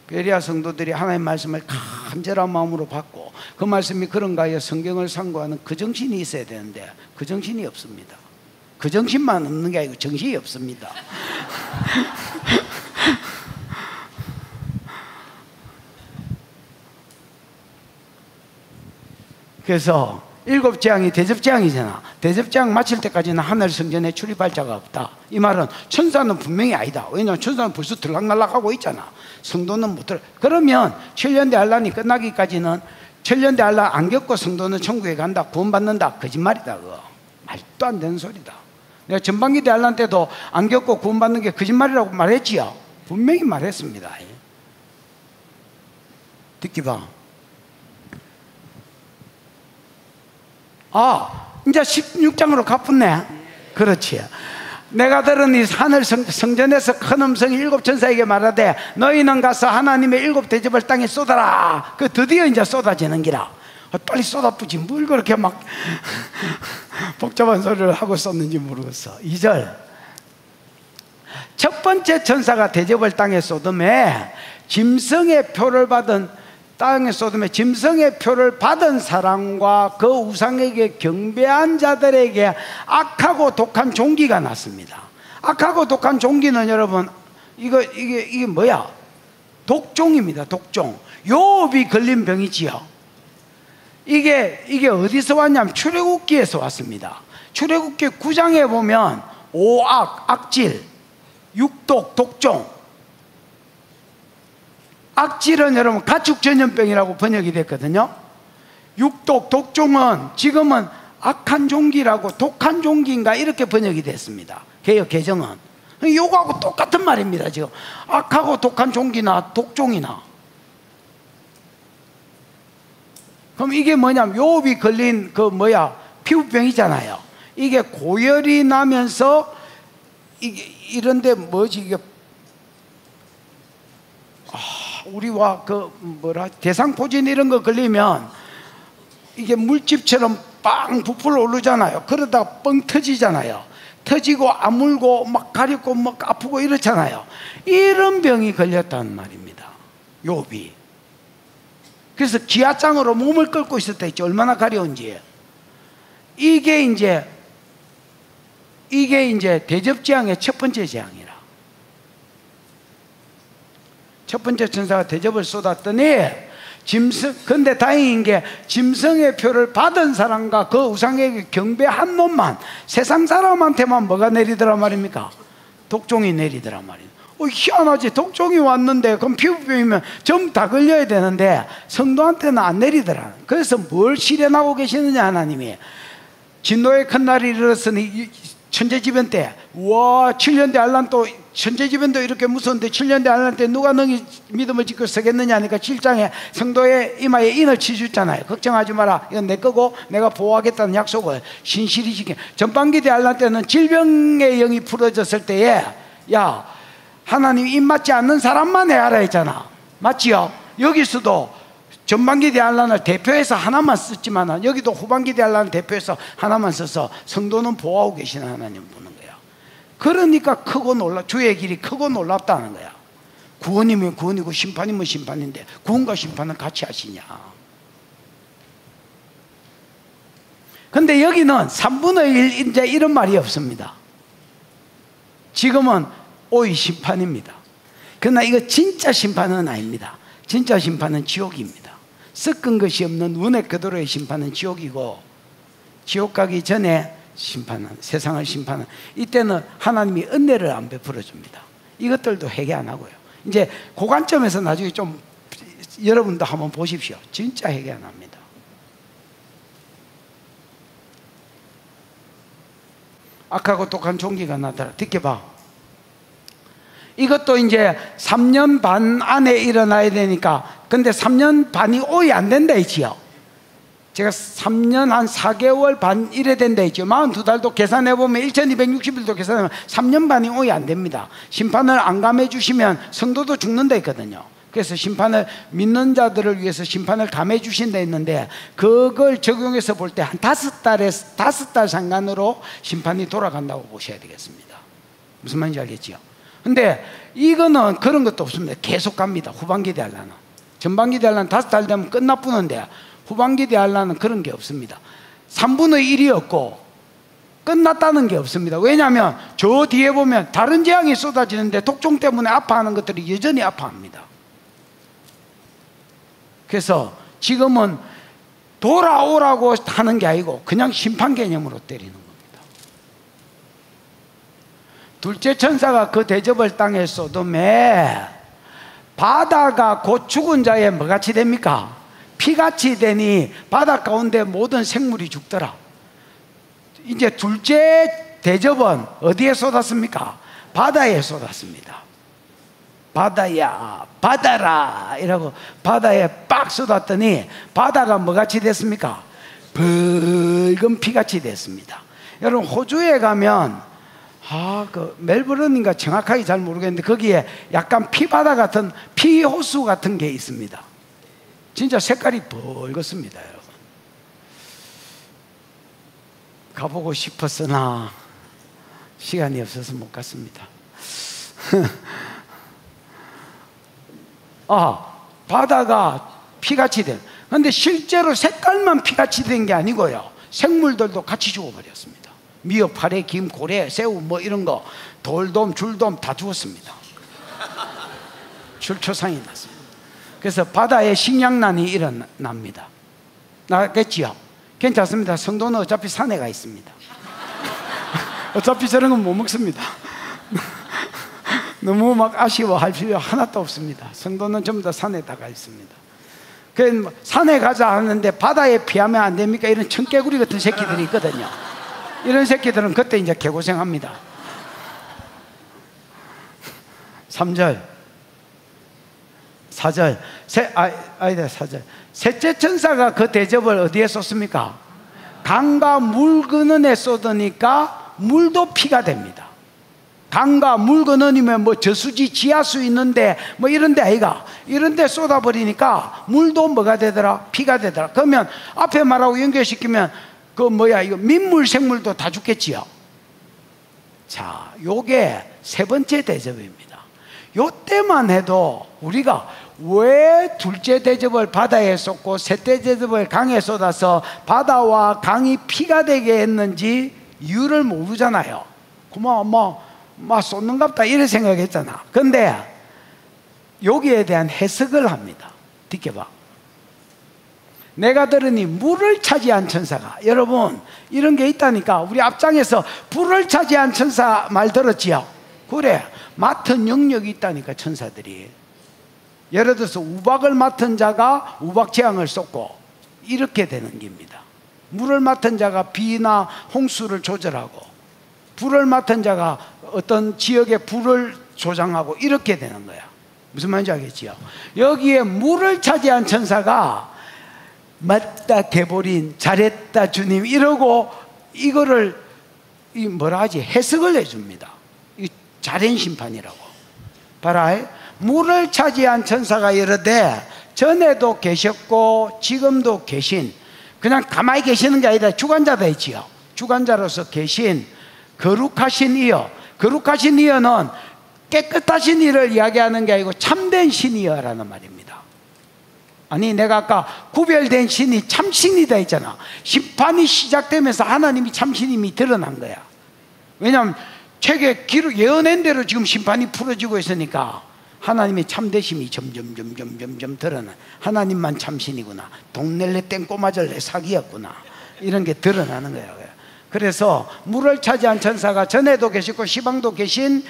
베레아 성도들이 하나님의 말씀을 간절한 마음으로 받고 그 말씀이 그런가 하여 성경을 상고하는 그 정신이 있어야 되는데 그 정신이 없습니다. 그 정신만 없는 게 아니고 정신이 없습니다. 그래서 일곱 재앙이 대접 재앙이잖아. 대접 재앙 마칠 때까지는 하늘 성전에 출입할 자가 없다. 이 말은 천사는 분명히 아니다. 왜냐하면 천사는 벌써 들락날락하고 있잖아. 성도는 못 들어. 그러면 천년대 환란이 끝나기까지는, 천년대 환란 안 겪고 성도는 천국에 간다, 구원받는다, 거짓말이다. 그거 말도 안 되는 소리다. 내가 전반기 대환란 때도 안 겪고 구원받는 게 거짓말이라고 말했지요. 분명히 말했습니다. 듣기 봐. 이제 16장으로 가뿐네. 그렇지. 내가 들은 이 하늘 성전에서 큰 음성이 7천사에게 말하되 너희는 가서 하나님의 7 대접을 땅에 쏟아라. 그 드디어 이제 쏟아지는 기라. 빨리 쏟아부지 뭘 그렇게 막 복잡한 소리를 하고 썼는지 모르겠어. 2절. 첫 번째 천사가 대접을 땅에 쏟음에 짐승의 표를 받은 땅에 쏟음에 짐승의 표를 받은 사람과 그 우상에게 경배한 자들에게 악하고 독한 종기가 났습니다. 악하고 독한 종기는 여러분 이게 뭐야? 독종입니다. 독종. 요업이 걸린 병이지요. 이게 어디서 왔냐면 출애굽기에서 왔습니다. 출애굽기 9장에 보면 오악, 악질, 육독, 독종. 악질은 여러분 가축전염병이라고 번역이 됐거든요. 육독, 독종은 지금은 악한 종기라고 독한 종기인가 이렇게 번역이 됐습니다. 개역 개정은 요거하고 똑같은 말입니다. 지금 악하고 독한 종기나 독종이나. 그럼 이게 뭐냐면 요업이 걸린 피부병이잖아요. 이게 고열이 나면서 이런데 뭐지 이게 우리와 대상포진 이런 거 걸리면 이게 물집처럼 빵 부풀어 오르잖아요. 그러다가 뻥 터지잖아요. 터지고 아물고 막 가렵고 막 아프고 이렇잖아요. 이런 병이 걸렸다는 말입니다. 요비. 그래서 기아장으로 몸을 끌고 있었다 했죠. 얼마나 가려운지. 이게 이제 대접재앙의 첫 번째 재앙이라. 첫 번째 천사가 대접을 쏟았더니 근데 다행인 게 짐승의 표를 받은 사람과 그 우상에게 경배한 놈만, 세상 사람한테만 뭐가 내리더라 말입니까? 독종이 내리더라 말이에요. 희한하지. 독종이 왔는데 그럼 피부병이면 전부 다 걸려야 되는데 성도한테는 안 내리더라. 그래서 뭘 실현하고 계시느냐 하나님이. 진노의 큰 날이 이르렀으니 천재지변 때, 와 7년대 알란 또 천재지변도 이렇게 무서운데 7년대 알란 때 누가 너희 믿음을 지켜 서겠느냐 하니까 7장에 성도의 이마에 인을 치주잖아요. 걱정하지 마라, 이건 내 거고 내가 보호하겠다는 약속을 신실히 지켜. 전반기대 알란 때는 질병의 영이 풀어졌을 때에 야 하나님 입맞지 않는 사람만 해하라 했잖아. 맞지요? 여기서도 전반기 대한란을 대표해서 하나만 썼지만 여기도 후반기 대한란을 대표해서 하나만 써서 성도는 보호하고 계시는 하나님 보는 거야. 그러니까 크고 주의 길이 크고 놀랍다는 거야. 구원이면 구원이고 심판이면 심판인데 구원과 심판은 같이 하시냐. 근데 여기는 3분의 1 이제 이런 말이 없습니다. 지금은 오히 심판입니다. 그러나 이거 진짜 심판은 아닙니다. 진짜 심판은 지옥입니다. 섞은 것이 없는 운의 그도로의 심판은 지옥이고, 지옥 가기 전에 심판은, 세상을 심판은, 이때는 하나님이 은혜를 안 베풀어 줍니다. 이것들도 회개 안 하고요. 이제 그 관점에서 나중에 좀 여러분도 한번 보십시오. 진짜 회개 안 합니다. 악하고 독한 종기가 나더라. 듣게 봐. 이것도 이제 3년 반 안에 일어나야 되니까, 근데 3년 반이 오이 안 된다 했지요. 제가 3년 한 4개월 반 이래 된다 했죠. 42달도 계산해보면 1260일도 계산하면 3년 반이 오이 안 됩니다. 심판을 안 감해 주시면 성도도 죽는다 했거든요. 그래서 심판을, 믿는 자들을 위해서 심판을 감해 주신다 했는데, 그걸 적용해서 볼 때 한 5달 상간으로 심판이 돌아간다고 보셔야 되겠습니다. 무슨 말인지 알겠지요? 근데 이거는 그런 것도 없습니다. 계속 갑니다. 후반기 대할라는. 전반기 대할라는 5달 되면 끝나쁘는데 후반기 대할라는 그런 게 없습니다. 3분의 1이었고 끝났다는 게 없습니다. 왜냐하면 저 뒤에 보면 다른 재앙이 쏟아지는데 독종 때문에 아파하는 것들이 여전히 아파합니다. 그래서 지금은 돌아오라고 하는 게 아니고 그냥 심판 개념으로 때리는 겁니다. 둘째 천사가 그 대접을 땅에 쏟음에 바다가 곧 죽은 자의 뭐같이 됩니까? 피같이 되니 바다 가운데 모든 생물이 죽더라. 이제 둘째 대접은 어디에 쏟았습니까? 바다에 쏟았습니다. 바다야 바다라 이라고 바다에 빡 쏟았더니 바다가 뭐같이 됐습니까? 붉은 피같이 됐습니다. 여러분 호주에 가면 그 멜버른인가 정확하게 잘 모르겠는데 거기에 약간 피바다 같은 피호수 같은 게 있습니다. 진짜 색깔이 붉었습니다. 여러분 가보고 싶었으나 시간이 없어서 못 갔습니다. 바다가 피같이 된, 근데 실제로 색깔만 피같이 된 게 아니고요, 생물들도 같이 죽어버렸습니다. 미역, 파래, 김, 고래, 새우 뭐 이런 거, 돌돔, 줄돔 다 죽었습니다. 출초상이 났습니다. 그래서 바다에 식량난이 일어납니다. 나겠지요? 괜찮습니다. 성도는 어차피 산에 가 있습니다. 어차피 저런 건 못 먹습니다. 너무 막 아쉬워할 필요 하나도 없습니다. 성도는 전부 다 산에 다 가 있습니다. 그 산에 가자 하는데 바다에 피하면 안 됩니까? 이런 청개구리 같은 새끼들이 있거든요. 이런 새끼들은 그때 이제 개고생합니다. 3절 4절 4절 셋째 천사가 그 대접을 어디에 쏟습니까? 강과 물 근원에 쏟으니까 물도 피가 됩니다. 강과 물 근원이면 뭐 저수지 지하수 있는데 뭐 이런데 아이가, 이런데 쏟아버리니까 물도 뭐가 되더라? 피가 되더라. 그러면 앞에 말하고 연결시키면 이거 민물 생물도 다 죽겠지요. 자, 요게 세 번째 대접입니다. 요 때만 해도 우리가 왜 둘째 대접을 바다에 쏟고 셋째 대접을 강에 쏟아서 바다와 강이 피가 되게 했는지 이유를 모르잖아요. 그만 막 쏟는갑다 이렇게 생각했잖아. 근데 여기에 대한 해석을 합니다. 듣게봐. 내가 들으니 물을 차지한 천사가, 여러분 이런 게 있다니까. 우리 앞장에서 불을 차지한 천사 말 들었지요? 그래, 맡은 영역이 있다니까. 천사들이 예를 들어서 우박을 맡은 자가 우박 재앙을 쏟고 이렇게 되는 겁니다. 물을 맡은 자가 비나 홍수를 조절하고, 불을 맡은 자가 어떤 지역의 불을 조장하고 이렇게 되는 거야. 무슨 말인지 알겠지요? 여기에 물을 차지한 천사가 맞다 개보린, 잘했다 주님 이러고 이거를 뭐라 하지? 해석을 해줍니다. 이 잘한 심판이라고. 봐라, 물을 차지한 천사가 이르되 전에도 계셨고 지금도 계신, 그냥 가만히 계시는 게 아니라 주관자다 했지요. 주관자로서 계신 거룩하신 이여. 거룩하신 이여는 깨끗하신 이를 이야기하는 게 아니고 참된 신이여라는 말입니다. 아니, 내가 아까 구별된 신이 참신이다 했잖아. 심판이 시작되면서 하나님이 참신임이 드러난 거야. 왜냐하면 책에 기록 예언한 대로 지금 심판이 풀어지고 있으니까 하나님의 참되심이 점점 드러나. 하나님만 참신이구나, 동넬레 땡꼬마절레 사기였구나, 이런 게 드러나는 거예요. 그래서 물을 차지한 천사가 전에도 계시고 시방도 계신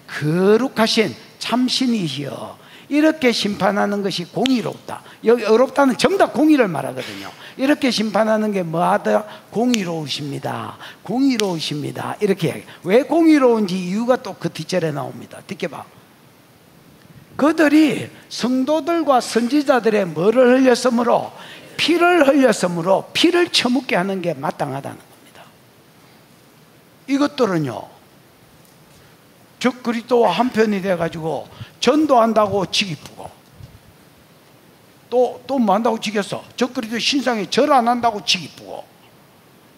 거룩하신 참신이시여, 이렇게 심판하는 것이 공의롭다. 여기 어렵다는 전부 다 공의를 말하거든요. 이렇게 심판하는 게 뭐하다? 공의로우십니다. 공의로우십니다. 이렇게 이야기해요. 왜 공의로운지 이유가 또 그 뒷절에 나옵니다. 듣게봐. 그들이 성도들과 선지자들의 뭐를 흘렸으므로? 피를 흘렸으므로 피를 처묻게 하는 게 마땅하다는 겁니다. 이것들은요, 즉 그리스도와 한편이 돼가지고 전도한다고 지기쁘고, 또 뭐 한다고 지겼어? 즉 그리스도 신상에 절 안 한다고 지기쁘고,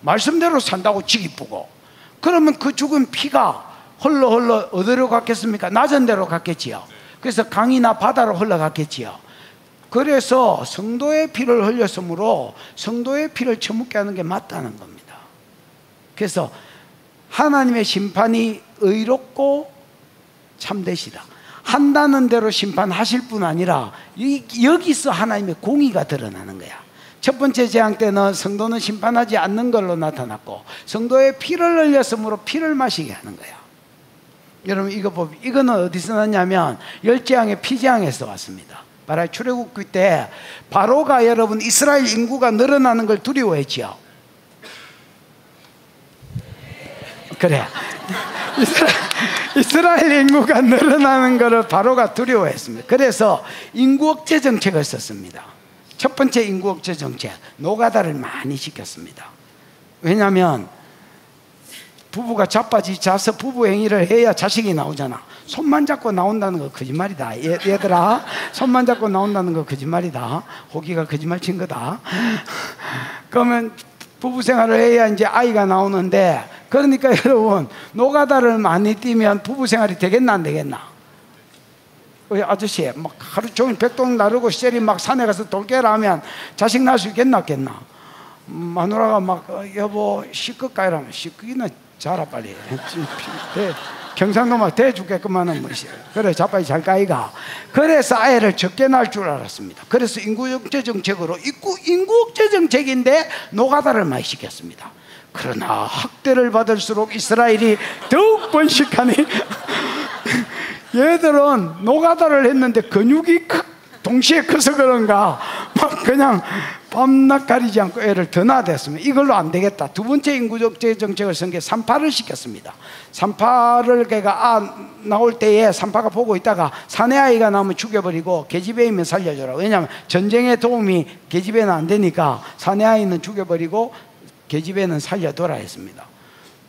말씀대로 산다고 지기쁘고. 그러면 그 죽은 피가 흘러 어디로 갔겠습니까? 낮은 데로 갔겠지요. 그래서 강이나 바다로 흘러갔겠지요. 그래서 성도의 피를 흘렸으므로 성도의 피를 처묻게 하는 게 맞다는 겁니다. 그래서 하나님의 심판이 의롭고 참되시다. 한다는 대로 심판하실 뿐 아니라 여기서 하나님의 공의가 드러나는 거야. 첫 번째 재앙 때는 성도는 심판하지 않는 걸로 나타났고, 성도의 피를 흘렸으므로 피를 마시게 하는 거야. 여러분 이거는 어디서 났냐면 열재앙의 피재앙에서 왔습니다. 바로 출애굽기 때 바로가 여러분 이스라엘 인구가 늘어나는 걸 두려워했지요. 그래, 이스라엘 인구가 늘어나는 것을 바로가 두려워했습니다. 그래서 인구 억제 정책을 썼습니다. 첫 번째 인구 억제 정책, 노가다를 많이 시켰습니다. 왜냐하면 부부가 자빠지자서 부부 행위를 해야 자식이 나오잖아. 손만 잡고 나온다는 거 거짓말이다. 얘들아, 손만 잡고 나온다는 거 거짓말이다. 호기가 거짓말 친 거다. 그러면 부부 생활을 해야 이제 아이가 나오는데, 그러니까 여러분, 노가다를 많이 뛰면 부부 생활이 되겠나 안 되겠나? 아저씨 막 하루 종일 백동 나르고 셀이 막 산에 가서 돌 깨라 하면 자식 낳을 수 있겠나 없겠나? 마누라가 막 여보 시끌까 이러면 시끄기는 자라 빨리. 경상도 막 대 죽겠구만은 뭐지. 그래 자빠이 잘 까이가. 그래서 아이를 적게 낳을 줄 알았습니다. 그래서 인구 억제 정책으로 인구 억제 정책인데 노가다를 많이 시켰습니다. 그러나 학대를 받을수록 이스라엘이 더욱 번식하니 얘들은 노가다를 했는데 근육이 동시에 커서 그런가 막 그냥 밤낮 가리지 않고 애를 더 낳았습니다. 이걸로 안 되겠다. 두 번째 인구적제 정책을 쓴 게 산파를 시켰습니다. 산파를 걔가 나올 때에 산파가 보고 있다가 사내 아이가 나오면 죽여버리고 계집애이면 살려줘라. 왜냐하면 전쟁에 도움이 계집애는 안 되니까 사내 아이는 죽여버리고 계집애는 살려둬라 했습니다.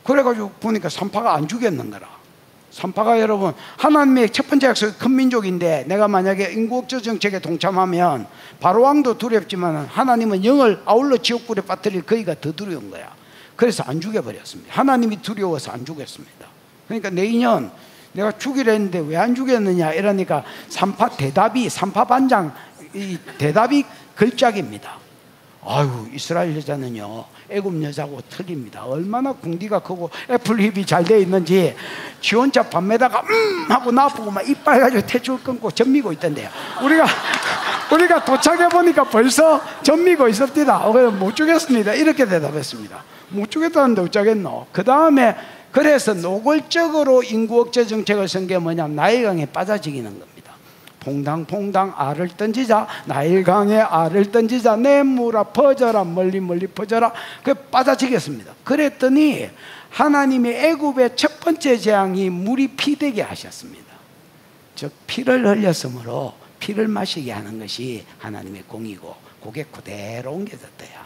그래가지고 보니까 산파가 안 죽였는 거라. 산파가 여러분 하나님의 첫 번째 약속이 큰 민족인데, 내가 만약에 인구억제 정책에 동참하면 바로왕도 두렵지만 하나님은 영을 아울러 지옥불에 빠뜨릴 거기가 더 두려운 거야. 그래서 안 죽여버렸습니다. 하나님이 두려워서 안 죽였습니다. 그러니까 내 인연 내가 죽이려 했는데 왜 안 죽였느냐 이러니까 산파 대답이, 산파 반장 이 대답이 걸작입니다. 아유, 이스라엘 여자는요 애굽 여자하고 틀립니다. 얼마나 궁디가 크고 애플힙이 잘 돼 있는지 지 혼자 밤에다가 하고 나보고 막 이빨 가지고 탯줄 끊고 젖미고 있던데요. 우리가 도착해 보니까 벌써 젖미고 있었디다. 그래서 못 죽였습니다. 이렇게 대답했습니다. 못 죽였다는데 어쩌겠노. 그 다음에 그래서 노골적으로 인구 억제 정책을 쓴 게 뭐냐면 나일강에 빠져지기는 겁니다. 퐁당퐁당 알을 던지자, 나일강에 알을 던지자, 내 물아 퍼져라, 멀리 멀리 퍼져라. 그 빠져지겠습니다. 그랬더니 하나님이 애굽의 첫 번째 재앙이 물이 피되게 하셨습니다. 즉 피를 흘렸으므로 피를 마시게 하는 것이 하나님의 공이고 그게 그대로 옮겨졌대요.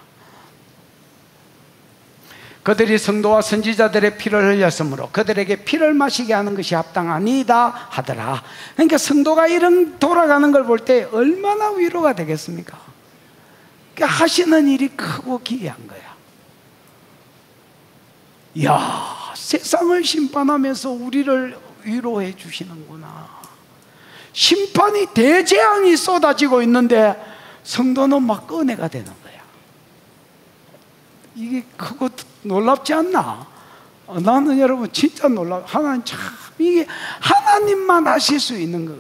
그들이 성도와 선지자들의 피를 흘렸으므로 그들에게 피를 마시게 하는 것이 합당하니다 하더라. 그러니까 성도가 이런 돌아가는 걸 볼 때 얼마나 위로가 되겠습니까? 그러니까 하시는 일이 크고 기이한 거야. 이야, 세상을 심판하면서 우리를 위로해 주시는구나. 심판이 대재앙이 쏟아지고 있는데 성도는 막 은혜가 되는 거야. 이게 크고 놀랍지 않나? 나는 여러분 진짜 놀라. 하나님 참 이게 하나님만 하실 수 있는 거.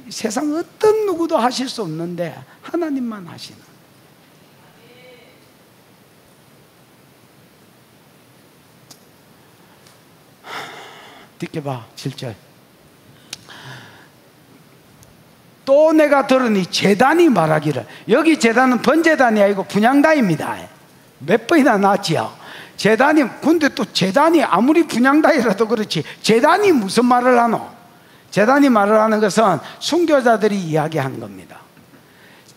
세상 어떤 누구도 하실 수 없는데 하나님만 하시는. 듣게 봐. 7절. 또 내가 들으니 제단이 말하기를, 여기 제단은 번제단이 아니고 분향단입니다. 몇 번이나 나왔지요. 제단이, 근데 또 제단이 아무리 분향단이라도 그렇지 제단이 무슨 말을 하노? 제단이 말을 하는 것은 순교자들이 이야기한 겁니다.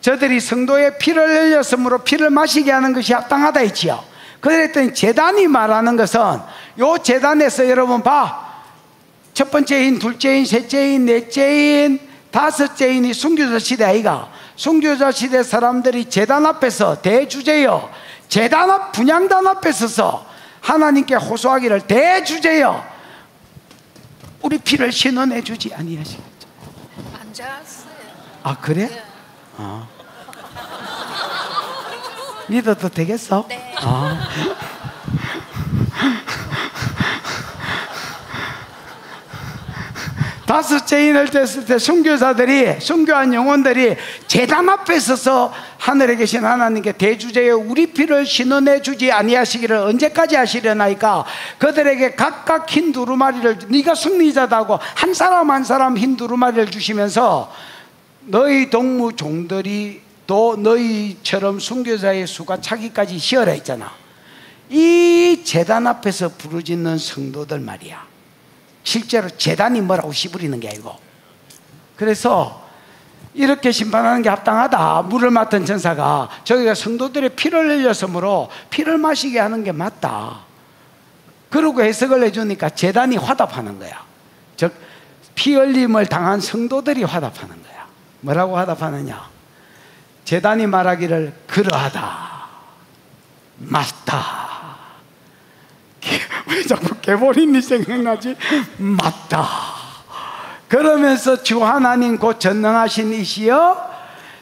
저들이 성도의 피를 흘렸으므로 피를 마시게 하는 것이 합당하다 했지요. 그랬더니 제단이 말하는 것은 요 제단에서 여러분 봐, 첫 번째 인, 둘째 인, 셋째 인, 넷째 인, 다섯째 인이 순교자 시대 아이가. 순교자 시대 사람들이 제단 앞에서 대주제여, 제단 앞 분향단 앞에 서서 하나님께 호소하기를, 대주제여 우리 피를 신원해 주지 아니하시겠죠. 앉았어요. 아 그래? 네. 아. 믿어도 되겠어? 네. 아. 다섯째 인을 됐을 때 순교자들이, 순교한 영혼들이 제단 앞에 서서 하늘에 계신 하나님께 대주제여 우리 피를 신원해 주지 아니하시기를 언제까지 하시려나이까. 그들에게 각각 흰 두루마리를, 네가 승리자다고 한 사람 한 사람 흰 두루마리를 주시면서 너희 동무 종들이 또 너희처럼 순교자의 수가 차기까지 쉬어라 했잖아. 이 제단 앞에서 부르짖는 성도들 말이야. 실제로 제단이 뭐라고 씨부리는 게 아니고. 그래서 이렇게 심판하는 게 합당하다. 물을 맡은 천사가 저기가 성도들의 피를 흘렸으므로 피를 마시게 하는 게 맞다. 그러고 해석을 해주니까 제단이 화답하는 거야. 즉 피 흘림을 당한 성도들이 화답하는 거야. 뭐라고 화답하느냐? 제단이 말하기를 그러하다, 맞다. 왜 자꾸 개보린이 생각나지? 맞다. 그러면서 주 하나님 곧 전능하신 이시여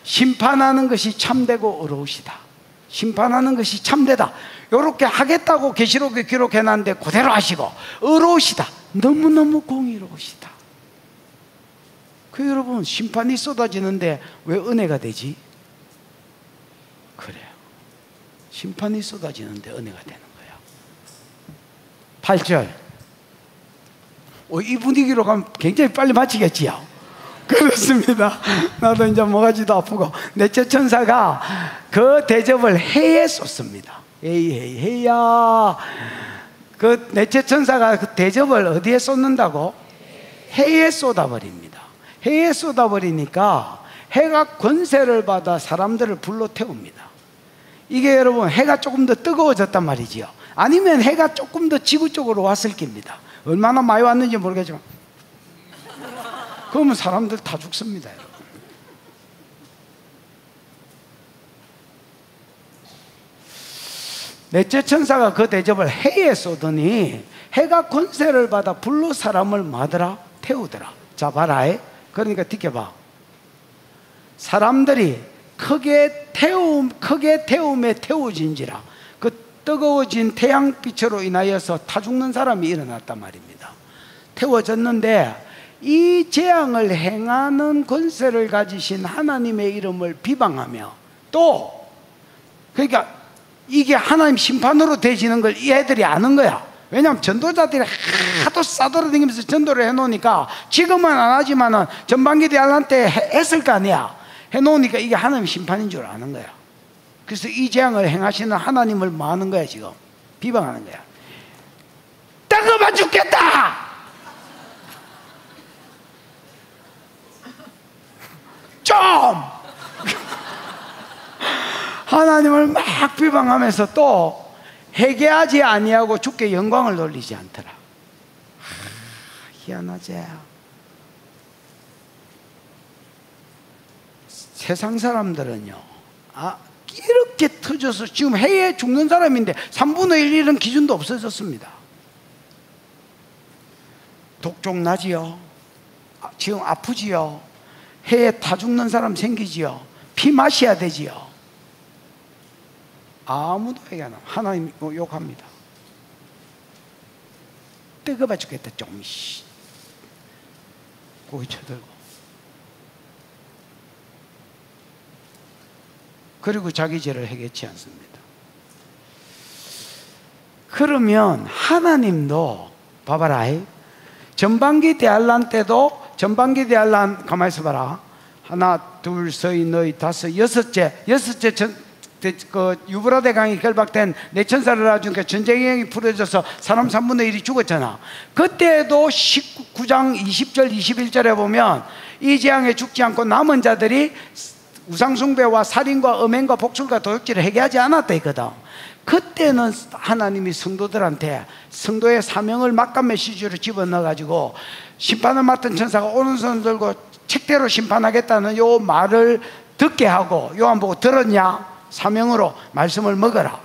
심판하는 것이 참되고 의로우시다. 심판하는 것이 참되다. 이렇게 하겠다고 계시록에 기록해놨는데 그대로 하시고 의로우시다. 너무너무 공의로우시다. 그 여러분, 심판이 쏟아지는데 왜 은혜가 되지? 그래요. 심판이 쏟아지는데 은혜가 되는 거예요. 8절. 이 분위기로 가면 굉장히 빨리 마치겠지요? 그렇습니다. 나도 이제 모가지도 아프고. 넷째 천사가 그 대접을 해에 쏟습니다. 해야. 그 넷째 천사가 그 대접을 어디에 쏟는다고? 해에 쏟아버립니다. 해에 쏟아버리니까 해가 권세를 받아 사람들을 불러 태웁니다. 이게 여러분, 해가 조금 더 뜨거워졌단 말이지요. 아니면 해가 조금 더 지구 쪽으로 왔을 겁니다. 얼마나 많이 왔는지 모르겠지만. 그러면 사람들 다 죽습니다, 여러분. 넷째 천사가 그 대접을 해에 쏘더니 해가 권세를 받아 불로 사람을 마더라? 태우더라. 자, 봐라. 그러니까 지켜봐. 사람들이 크게 태움에 태워진지라. 그 뜨거워진 태양빛으로 인하여서 타 죽는 사람이 일어났단 말입니다. 태워졌는데 이 재앙을 행하는 권세를 가지신 하나님의 이름을 비방하며, 또 그러니까 이게 하나님 심판으로 되지는 걸 이 애들이 아는 거야. 왜냐하면 전도자들이 하도 싸돌아다니면서 전도를 해놓으니까, 지금은 안 하지만은 전반기 대환란 때 했을 거 아니야. 해놓으니까 이게 하나님 심판인 줄 아는 거야. 그래서 이 재앙을 행하시는 하나님을 뭐 하는 거야? 지금 비방하는 거야. 따가워 죽겠다. 좀 하나님을 막 비방하면서 또 회개하지 아니하고 주께 영광을 돌리지 않더라. 희한하지. 세상 사람들은요, 이렇게 터져서 지금 해에 죽는 사람인데 3분의 1 이런 기준도 없어졌습니다. 독종 나지요, 지금 아프지요, 해에 타 죽는 사람 생기지요, 피 마셔야 되지요. 아무도 얘기 안 하고 하나님 욕합니다. 뜨거워 죽겠다. 좀 고개 쳐들고. 그리고 자기 죄를 해결치 않습니다. 그러면 하나님도 봐봐라. 전반기 대환란 때도, 전반기 대환란 가만히 있어봐라. 하나, 둘, 셋, 넷, 다섯, 여섯째 그 유브라데 강이 결박된 네 천사를 놔주니까 전쟁이 풀어져서 사람 3분의 1이 죽었잖아. 그때도 19장 20절 21절에 보면 이 재앙에 죽지 않고 남은 자들이 우상숭배와 살인과 음행과 복술과 도둑질을 해결하지 않았다 했거든. 그때는 하나님이 성도들한테 성도의 사명을 막간 메시지로 집어넣어가지고 심판을 맡은 천사가 오른손을 들고 책대로 심판하겠다는 요 말을 듣게 하고, 요한 보고 들었냐? 사명으로 말씀을 먹어라.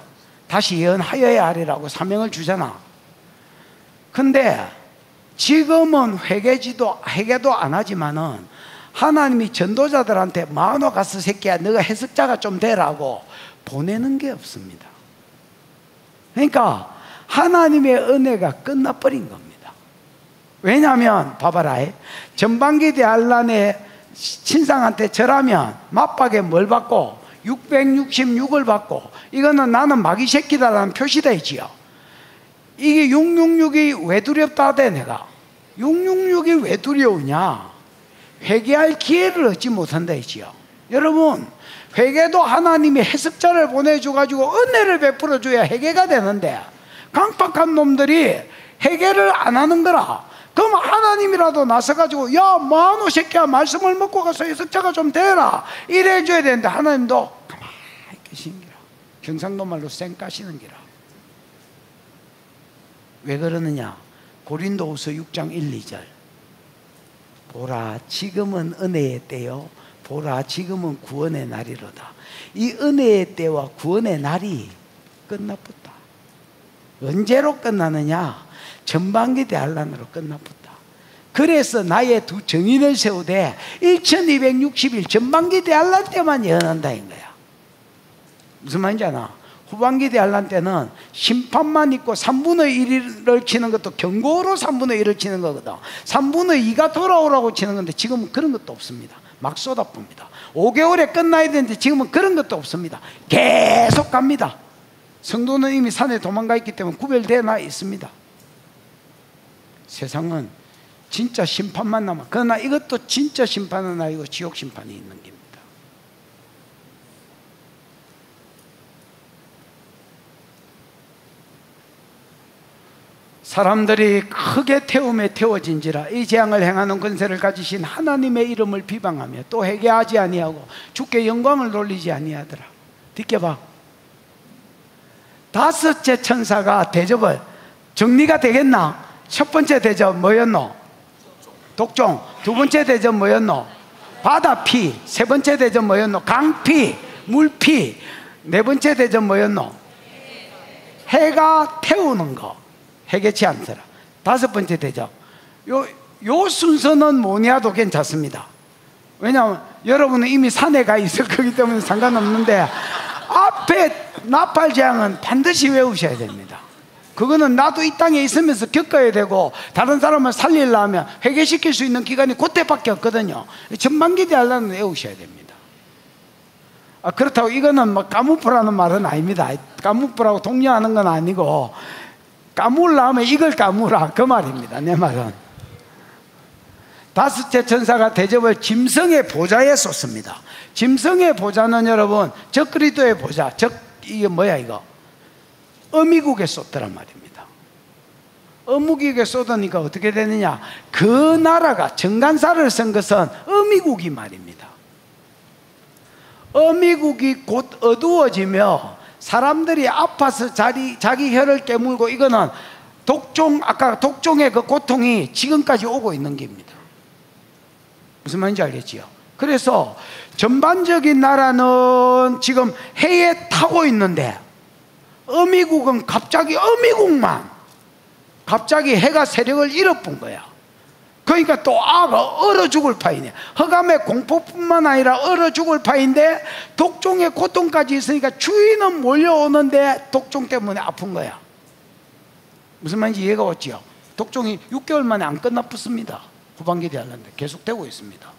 다시 예언하여야 하리라고 사명을 주잖아. 근데 지금은 회개도 안 하지만은 하나님이 전도자들한테 마노 가스 새끼야, 너가 해석자가 좀 되라고 보내는 게 없습니다. 그러니까 하나님의 은혜가 끝나버린 겁니다. 왜냐하면 봐봐라. 전반기 대환란에 신상한테 절하면 맞박에 뭘 받고 666을 받고, 이거는 나는 마귀 새끼다라는 표시다 했지요. 이게 666이 왜 두렵다 하대. 내가 666이 왜 두려우냐? 회개할 기회를 얻지 못한다 했지요. 여러분, 회개도 하나님이 해석자를 보내줘가지고 은혜를 베풀어줘야 회개가 되는데, 강팍한 놈들이 회개를 안 하는 거라. 그럼 하나님이라도 나서가지고 야 뭐하노 새끼야, 말씀을 먹고 가서 해석자가 좀 되라 이래줘야 되는데 하나님도 가만히 계시는 기라. 경상도 말로 쌩까시는 기라. 왜 그러느냐? 고린도후서 6장 1, 2절 보라 지금은 은혜의 때요 보라 지금은 구원의 날이로다. 이 은혜의 때와 구원의 날이 끝나붙다. 언제로 끝나느냐? 전반기 대환란으로 끝나붙다. 그래서 나의 두 정인을 세우되 1260일 전반기 대환란 때만 예언한다 인 거야. 무슨 말인지 아나? 후반기 대환란 때는 심판만 있고 3분의 1을 치는 것도 경고로 3분의 1을 치는 거거든. 3분의 2가 돌아오라고 치는 건데 지금은 그런 것도 없습니다. 막 쏟아붓니다. 5개월에 끝나야 되는데 지금은 그런 것도 없습니다. 계속 갑니다. 성도는 이미 산에 도망가 있기 때문에 구별되어 있습니다. 세상은 진짜 심판만 남아. 그러나 이것도 진짜 심판은 아니고 지옥 심판이 있는 겁니다. 사람들이 크게 태움에 태워진지라 이 재앙을 행하는 권세를 가지신 하나님의 이름을 비방하며 또 회개하지 아니하고 주께 영광을 돌리지 아니하더라. 뒷겨봐. 다섯째 천사가 대접을 정리가 되겠나? 첫 번째 대접 뭐였노? 독종. 두 번째 대접 뭐였노? 바다피. 세 번째 대접 뭐였노? 강피, 물피. 네 번째 대접 뭐였노? 해가 태우는 거. 해계치 않더라. 다섯 번째 대접. 요 순서는 뭐냐도 괜찮습니다. 왜냐하면 여러분은 이미 산에 가 있을 거기 때문에 상관없는데 앞에 나팔 재앙은 반드시 외우셔야 됩니다. 그거는 나도 이 땅에 있으면서 겪어야 되고 다른 사람을 살리려면 회개시킬 수 있는 기간이 그때밖에 없거든요. 전반기 대환란은 외우셔야 됩니다. 그렇다고 이거는 뭐 까무프라는 말은 아닙니다. 까무프라고 독려하는 건 아니고 까물라면 이걸 까무라 그 말입니다. 내 말은. 다섯째 천사가 대접을 짐승의 보좌에 쏟습니다. 짐승의 보좌는 여러분 적그리스도의 보좌, 이게 뭐야 이거? 어미국에 쏟더란 말입니다. 어미국에 쏟으니까 어떻게 되느냐? 그 나라가 정간사를 쓴 것은 어미국이 말입니다. 어미국이 곧 어두워지며 사람들이 아파서 자기 혀를 깨물고 이거는 독종, 아까 독종의 그 고통이 지금까지 오고 있는 겁니다. 무슨 말인지 알겠지요? 그래서 전반적인 나라는 지금 해에 타고 있는데 어미국은 갑자기 어미국만 갑자기 해가 세력을 잃어본 거야. 그러니까 또 아가 얼어 죽을 파이네. 흑암의 공포뿐만 아니라 얼어 죽을 파인데 독종의 고통까지 있으니까 주인은 몰려오는데 독종 때문에 아픈 거야. 무슨 말인지 이해가 왔지요? 독종이 6개월 만에 안 끝나붙습니다. 후반기 대환란인데 계속되고 있습니다.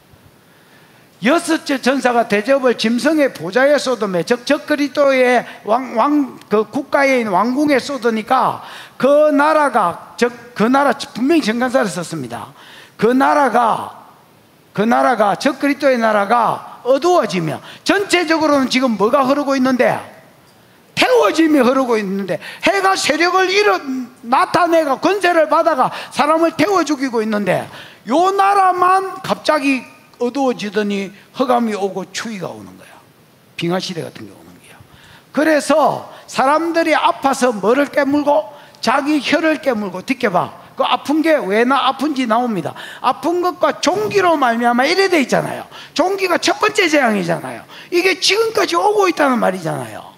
여섯째 천사가 대접을 짐승의 보좌에 쏟으며 적그리스도의 그 국가에 있는 왕궁에 쏟으니까 그 나라 분명히 정간사를 썼습니다. 그 나라가 적그리스도의 나라가 어두워지며 전체적으로는 지금 뭐가 흐르고 있는데 태워지며 흐르고 있는데 해가 세력을 나타내가 권세를 받아가 사람을 태워 죽이고 있는데 요 나라만 갑자기 어두워지더니 흑암이 오고 추위가 오는 거야. 빙하시대 같은 게 오는 거야. 그래서 사람들이 아파서 뭐를 깨물고 자기 혀를 깨물고 뒷겨봐. 그 아픈 게 왜 아픈지 나옵니다. 아픈 것과 종기로 말미암아 이래 돼 있잖아요. 종기가 첫 번째 재앙이잖아요. 이게 지금까지 오고 있다는 말이잖아요.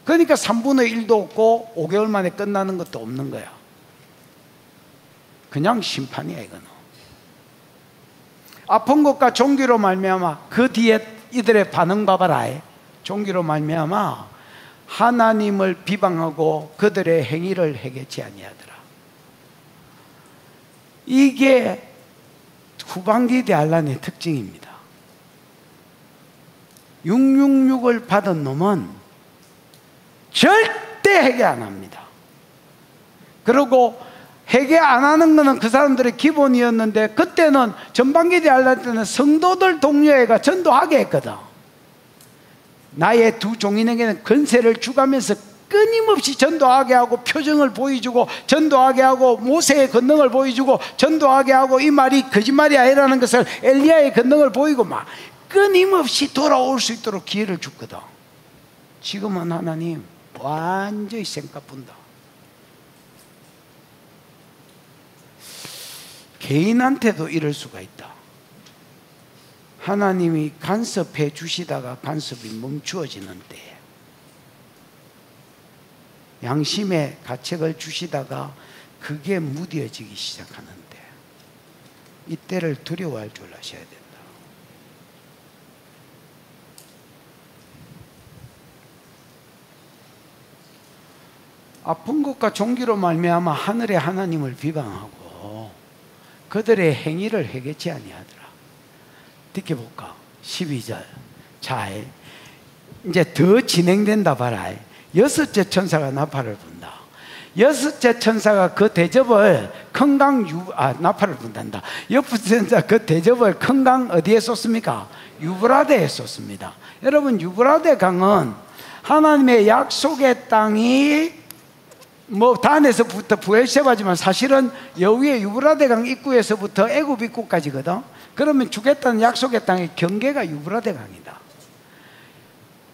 그러니까 3분의 1도 없고 5개월 만에 끝나는 것도 없는 거야. 그냥 심판이야 이거는. 아픈 것과 종기로 말미암아 그 뒤에 이들의 반응 봐봐라. 종기로 말미암아 하나님을 비방하고 그들의 행위를 해결치 아니하더라. 이게 후반기 대환란의 특징입니다. 666을 받은 놈은 절대 회개 안 합니다. 그리고 회개 안 하는 것은 그 사람들의 기본이었는데 그때는 전반기 대환란 때는 성도들 동료애가 전도하게 했거든. 나의 두 종인에게는 권세를 주가면서 끊임없이 전도하게 하고 표정을 보여주고 전도하게 하고 모세의 권능을 보여주고 전도하게 하고 이 말이 거짓말이 아니라는 것을 엘리야의 권능을 보이고 막 끊임없이 돌아올 수 있도록 기회를 줬거든. 지금은 하나님 완전히 생각분다. 개인한테도 이럴 수가 있다. 하나님이 간섭해 주시다가 간섭이 멈추어지는 때에, 양심의 가책을 주시다가 그게 무뎌지기 시작하는데, 이때를 두려워할 줄 아셔야 된다. 아픈 것과 종기로 말미암아 하늘의 하나님을 비방하고 그들의 행위를 해결치 아니하더라. 듣게볼까? 12절. 자, 이제 더 진행된다 봐라. 여섯째 천사가 나팔을 분다. 여섯째 천사가 그 대접을 나팔을 분단다. 여섯째 천사 그 대접을 큰 강 어디에 쏟습니까? 유브라데에 쏟습니다. 여러분, 유브라데 강은 하나님의 약속의 땅이 단에서부터 부엘세바지만 사실은 여위의 유브라데 강 입구에서부터 애굽 입구까지거든. 그러면 주겠다는 약속의 땅의 경계가 유브라데 강이다.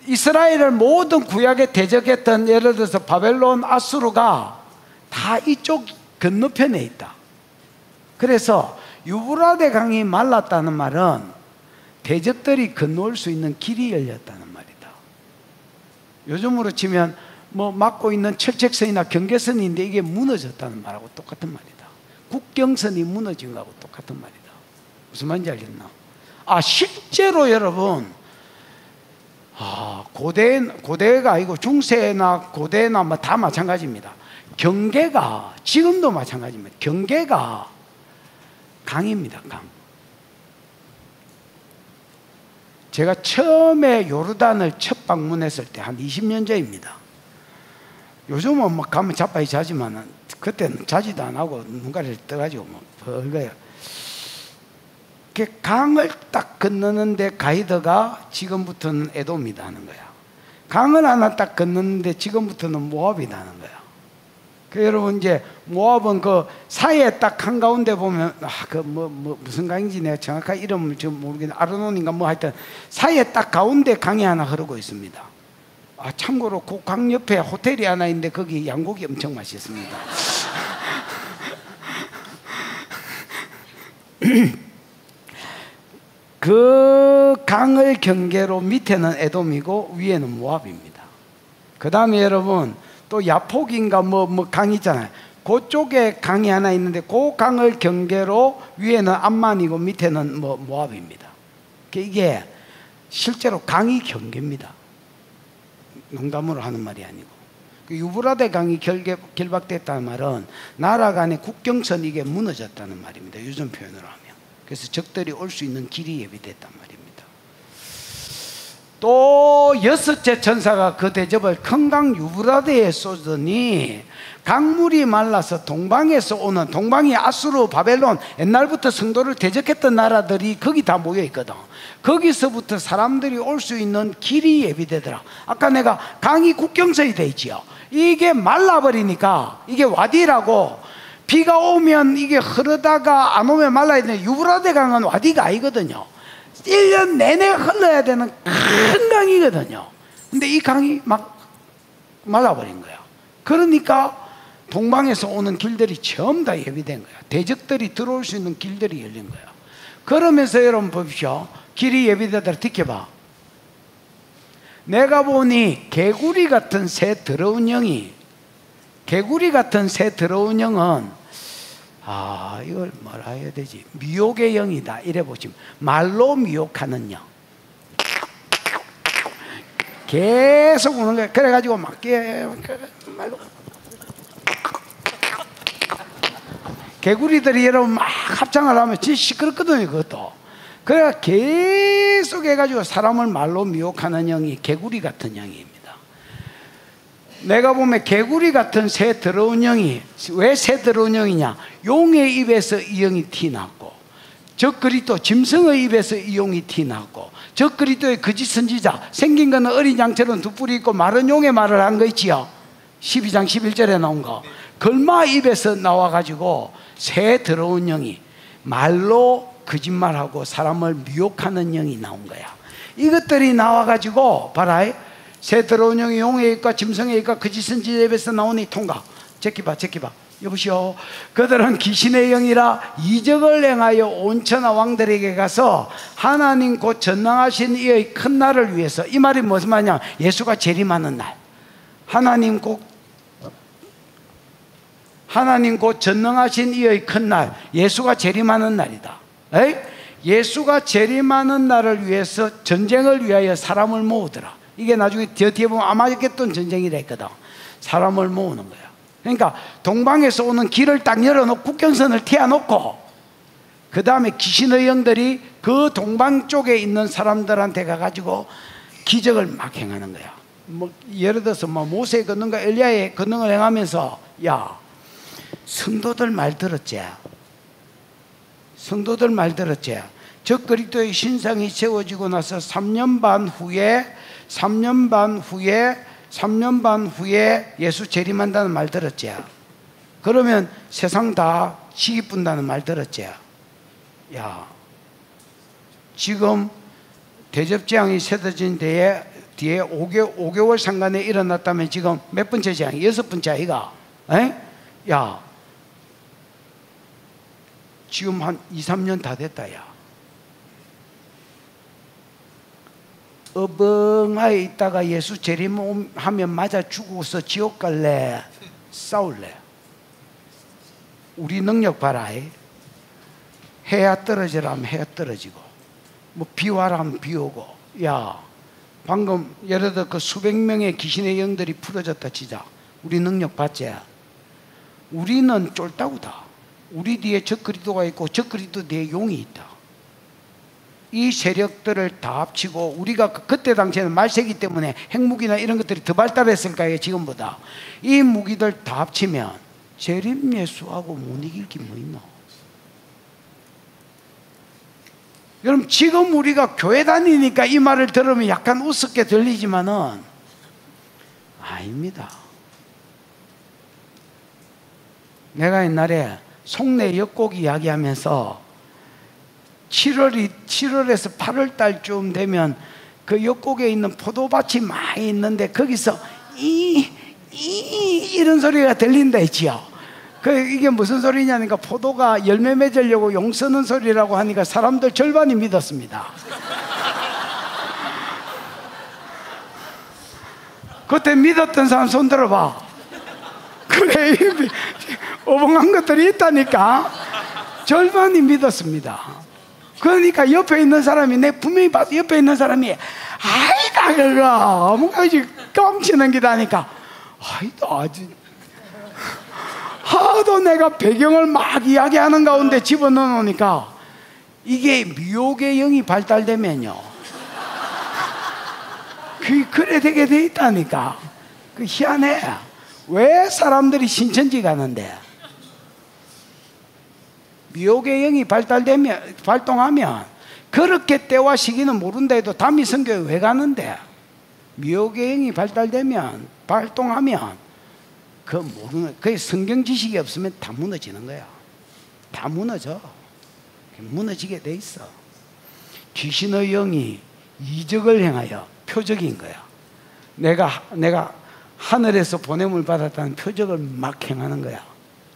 이스라엘을 모든 구약에 대적했던, 예를 들어서 바벨론, 아수르가 다 이쪽 건너편에 있다. 그래서 유브라데 강이 말랐다는 말은 대적들이 건너올 수 있는 길이 열렸다는 말이다. 요즘으로 치면 막고 있는 철책선이나 경계선인데 이게 무너졌다는 말하고 똑같은 말이다. 국경선이 무너진 거하고 똑같은 말이다. 무슨 말인지 알겠나? 실제로 여러분, 고대가 아니고 중세나 고대나 다 마찬가지입니다. 경계가, 지금도 마찬가지입니다. 경계가 강입니다. 강. 제가 처음에 요르단을 첫 방문했을 때 한 20년 전입니다. 요즘은 가면 자빠이 자지만은 그때는 자지도 안 하고 눈가리를 떠가지고 벌거예요. 강을 딱 건너는데 가이드가 지금부터는 에돔이다 하는 거야. 강을 하나 딱 건너는데 지금부터는 모압이다 하는 거야. 여러분, 이제 모압은 그 사이에 딱 한가운데 보면 무슨 강인지 내가 정확한 이름을 지금 모르겠는데 아르논인가 하여튼 사이에 딱 가운데 강이 하나 흐르고 있습니다. 참고로 그 강 옆에 호텔이 하나 있는데 거기 양고기 엄청 맛있습니다. 그 강을 경계로 밑에는 에돔이고 위에는 모압입니다. 그 다음에 여러분 또 야폭인가 강 있잖아요. 그쪽에 강이 하나 있는데 그 강을 경계로 위에는 암만이고 밑에는 모압입니다. 이게 실제로 강이 경계입니다. 농담으로 하는 말이 아니고. 유브라데 강이 결박됐다는 말은 나라 간의 국경선 이게 무너졌다는 말입니다. 요즘 표현으로 하면. 그래서 적들이 올 수 있는 길이 예비됐단 말입니다. 또 여섯째 천사가 그 대접을 큰 강 유브라데에 쏟으니 강물이 말라서 동방에서 오는, 동방이 아수르, 바벨론, 옛날부터 성도를 대적했던 나라들이 거기 다 모여 있거든. 거기서부터 사람들이 올 수 있는 길이 예비되더라. 아까 내가 강이 국경선이 돼 있지요. 이게 말라버리니까 이게 와디라고, 비가 오면 이게 흐르다가 안 오면 말라야 되는데 유브라데 강은 와디가 아니거든요. 1년 내내 흘러야 되는 큰 강이거든요. 근데 이 강이 막 말라버린 거야. 그러니까 동방에서 오는 길들이 전부 다 예비된 거야. 대적들이 들어올 수 있는 길들이 열린 거야. 그러면서 여러분 보십시오. 길이 예비되더라. 지켜봐. 내가 보니 개구리 같은 새 더러운 영이, 개구리 같은 새 더러운 영은 이걸 뭐라 해야 되지? 미혹의 영이다. 이래 보시면 말로 미혹하는 영. 계속 오는 거야. 그래가지고 막 말로 개구리들이 여러분 막 합창을 하면 진짜 시끄럽거든요. 그것도. 그래가 계속 해가지고 사람을 말로 미혹하는 영이 개구리 같은 영입니다. 내가 보면 개구리 같은 새 더러운 영이, 왜 새 더러운 영이냐? 용의 입에서 이 영이 티났고, 저 그리스도 짐승의 입에서 이 용이 티났고, 저 그리스도의 거짓 선지자, 생긴 거는 어린 양처럼 두 뿔이 있고 마른 용의 말을 한 거 있지요. 12장 11절에 나온 거. 걸마 입에서 나와가지고 새 더러운 영이, 말로 거짓말하고 사람을 미혹하는 영이 나온 거야. 이것들이 나와가지고 봐라, 새 더러운 영이 용의 입과 짐승의 입과 거짓 선지자 입에서 나오니 통각. 제끼봐 여보시오. 그들은 귀신의 영이라 이적을 행하여 온천하 왕들에게 가서 하나님 곧 전능하신 이의 큰 날을 위해서. 이 말이 무슨 말이냐, 예수가 재림하는 날, 하나님 곧 전능하신 이의 큰 날, 예수가 재림하는 날이다. 에이? 예수가 재림하는 날을 위해서 전쟁을 위하여 사람을 모으더라. 이게 나중에 뒤에 보면 아마겟돈 전쟁이라 했거든. 사람을 모으는 거야. 그러니까 동방에서 오는 길을 딱 열어놓고 국경선을 튀어놓고, 그 다음에 귀신의 영들이 그 동방 쪽에 있는 사람들한테 가가지고 기적을 막 행하는 거야. 뭐 예를 들어서 뭐 모세의 권능과 엘리야의 권능을 행하면서, 야, 성도들 말 들었지? 성도들 말 들었지? 저 그리스도의 신상이 세워지고 나서 3년 반 후에 예수 재림한다는 말 들었지? 그러면 세상 다 시기뿐다는 말 들었지? 야, 지금 대접재앙이 세워진 뒤에 5개월 상간에 일어났다면 지금 몇 번째 재앙이? 6번째 아이가? 야, 지금 한 2, 3년 다 됐다. 야, 어벙하에 있다가 예수 재림하면 맞아 죽어서 지옥 갈래? 싸울래? 우리 능력 봐라. 해야 떨어지라면 해야 떨어지고, 뭐 비와라면 비 오고. 야, 방금 예를 들어 그 수백 명의 귀신의 영들이 풀어졌다 치자. 우리 능력 봤지? 우리는 쫄따구다. 우리 뒤에 적그리스도가 있고 적그리스도 뒤에 용이 있다. 이 세력들을 다 합치고, 우리가 그때 당시에는 말세기 때문에 핵무기나 이런 것들이 더 발달했을 거예요, 지금보다. 이 무기들 다 합치면 재림 예수하고 못 이길 게 뭐 있노? 여러분, 지금 우리가 교회 다니니까 이 말을 들으면 약간 우습게 들리지만은 아닙니다. 내가 옛날에 송내 역곡 이야기하면서 7월에서 8월 달쯤 되면 그 역곡에 있는 포도밭이 많이 있는데 거기서 이런 소리가 들린다 했지요. 이게 무슨 소리냐니까 포도가 열매 맺으려고 용 쓰는 소리라고 하니까 사람들 절반이 믿었습니다. 그때 믿었던 사람 손 들어봐. 그래, 오봉한 것들이 있다니까. 절반이 믿었습니다. 그러니까 옆에 있는 사람이, 내 분명히 봐서 옆에 있는 사람이 아이다 그거 뭔가 깜치는 기다니까, 아이다 아주 하도 내가 배경을 막 이야기하는 가운데 집어넣어 놓으니까 이게 미혹의 영이 발달되면요, 그래 되게 돼 있다니까. 그 희한해. 왜 사람들이 신천지 가는데? 미혹의 영이 발동하면, 그렇게 때와 시기는 모른다 해도 담임 선교에 왜 가는데? 미혹의 영이 발동하면 그 모르는, 그 성경 지식이 없으면 다 무너지는 거야. 다 무너져. 무너지게 돼 있어. 귀신의 영이 이적을 행하여, 표적인 거야. 내가 하늘에서 보냄을 받았다는 표적을 막 행하는 거야.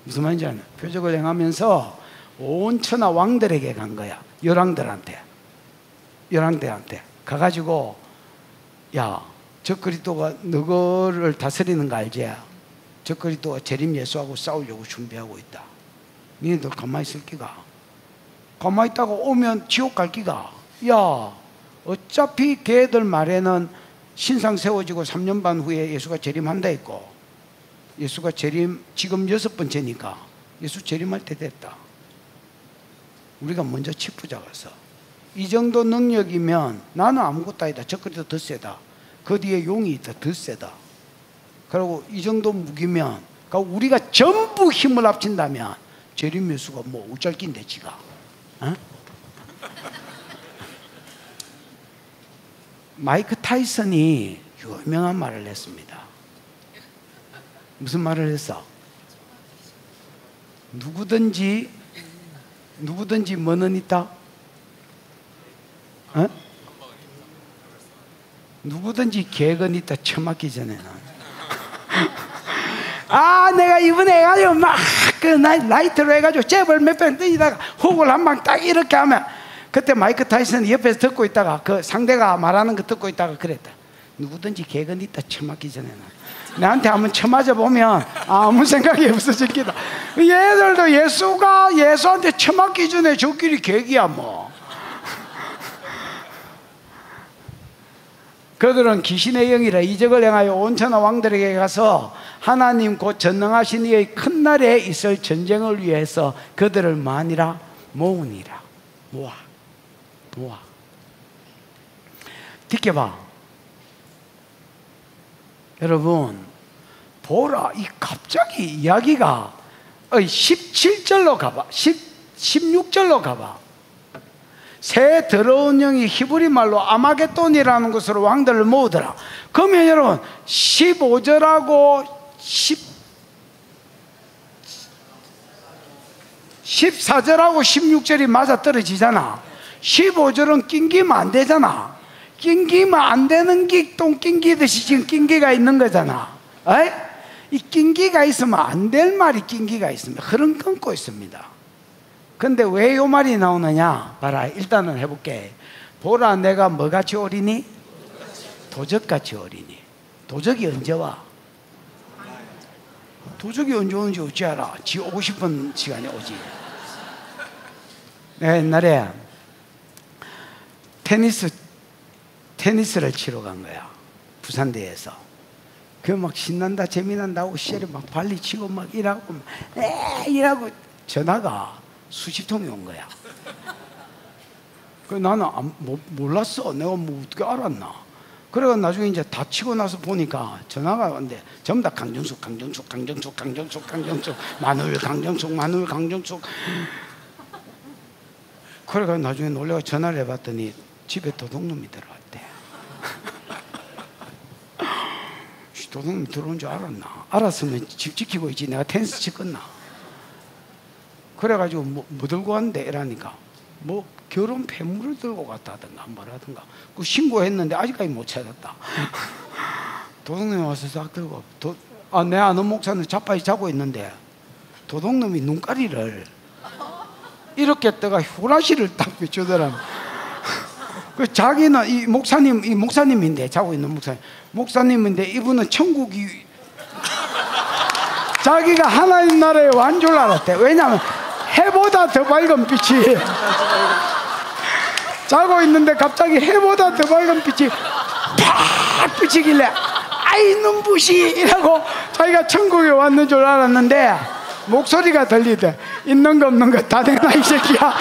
무슨 말인지 아냐? 표적을 행하면서 온 천하 왕들에게 간 거야. 열왕들한테 가가지고, 야, 저 그리스도가 너를 다스리는 거 알지? 저 그리스도가 재림 예수하고 싸우려고 준비하고 있다. 니네들 가만히 있을 기가? 가만히 있다가 오면 지옥 갈 기가? 야, 어차피 걔들 말에는 신상 세워지고 3년 반 후에 예수가 재림한다 했고, 예수가 재림 지금 6번째니까 예수 재림할 때 됐다. 우리가 먼저 치부작아서 이 정도 능력이면 나는 아무것도 아니다. 저 그리도 더 세다. 그 뒤에 용이 있다. 더 세다. 그리고 이 정도 무기면, 그러니까 우리가 전부 힘을 합친다면 재림 예수가 뭐 우짤낀데 지가. 어? 마이크 타이슨이 유명한 말을 했습니다. 무슨 말을 했어? 누구든지 뭐는 있다? 어? 누구든지 계획은 있다. 처맞기 전에는. 아, 내가 이번에 해가지고 막 그 라이트로 해가지고 잽을 몇 번 던지다가 훅을 한 방 딱 이렇게 하면, 그때 마이크 타이슨이 옆에서 듣고 있다가 그 상대가 말하는 거 듣고 있다가 그랬다. 누구든지 계획은 있다. 처맞기 전에는. 나한테 한번 쳐맞아 보면 아무 생각이 없어질 기다. 얘들도 예수한테 처맞기 전에 저끼리 계획이야 뭐. 그들은 귀신의 영이라 이적을 행하여 온 천하 왕들에게 가서 하나님 곧 전능하신 이의 큰 날에 있을 전쟁을 위해서 그들을 많이라 모으니라. 모아. 듣게 여러분, 보라, 이 갑자기 이야기가 17절로 가봐. 16절로 가봐. 새 더러운 영이 히브리 말로 아마겟돈이라는 것으로 왕들을 모으더라. 그러면 여러분 15절하고 14절하고 16절이 맞아 떨어지잖아. 15절은 낑기면 안 되잖아. 낑기면 안 되는 게 똥 낑기듯이 지금 낑기가 있는 거잖아. 에이? 이 낑기가 있으면 안 될 말이 낑기가 있습니다. 흐름 끊고 있습니다. 근데 왜 이 말이 나오느냐? 봐라, 일단은 해볼게. 보라, 내가 뭐같이 오리니? 도적같이 오리니. 도적이 언제 와? 도적이 언제 오는지 어찌 알아? 지 오고 싶은 시간에 오지. 내가 옛날에 테니스를 치러 간 거야. 부산대에서. 그 막 신난다, 재미난다고 시절에 막 발리치고 막 이러고 전화가 수십 통이 온 거야. 그 나는 몰랐어. 내가 뭐 어떻게 알았나. 그래가 나중에 이제 다 치고 나서 보니까 전화가 왔는데 전부 다 강정숙, 마누엘 강정숙. 그래가 나중에 놀래가 전화를 해봤더니 집에 도둑놈이 들어왔대. 도둑놈이 들어온 줄 알았나? 알았으면 집 지키고 있지. 내가 테니스 치겠나? 그래가지고 뭐 들고 왔는데 이러니까 뭐 결혼 폐물을 들고 갔다든가 뭐라든가 그 신고했는데 아직까지 못 찾았다. 도둑놈이 와서 싹 들고 내 아는 목사는 자빠지 자고 있는데 도둑놈이 눈가리를 이렇게 떠가 후라시를 딱 비추더라고. 그 자기는 이 목사님인데 자고 있는 목사님인데 이분은 천국이 자기가 하나님 나라에 완 줄 알았대. 왜냐하면 해보다 더 밝은 빛이 자고 있는데 갑자기 해보다 더 밝은 빛이 팍 비치길래 아이 눈부시 이라고 자기가 천국에 왔는 줄 알았는데 목소리가 들리대. 있는 거 없는 거 다 내놔 이 새끼야.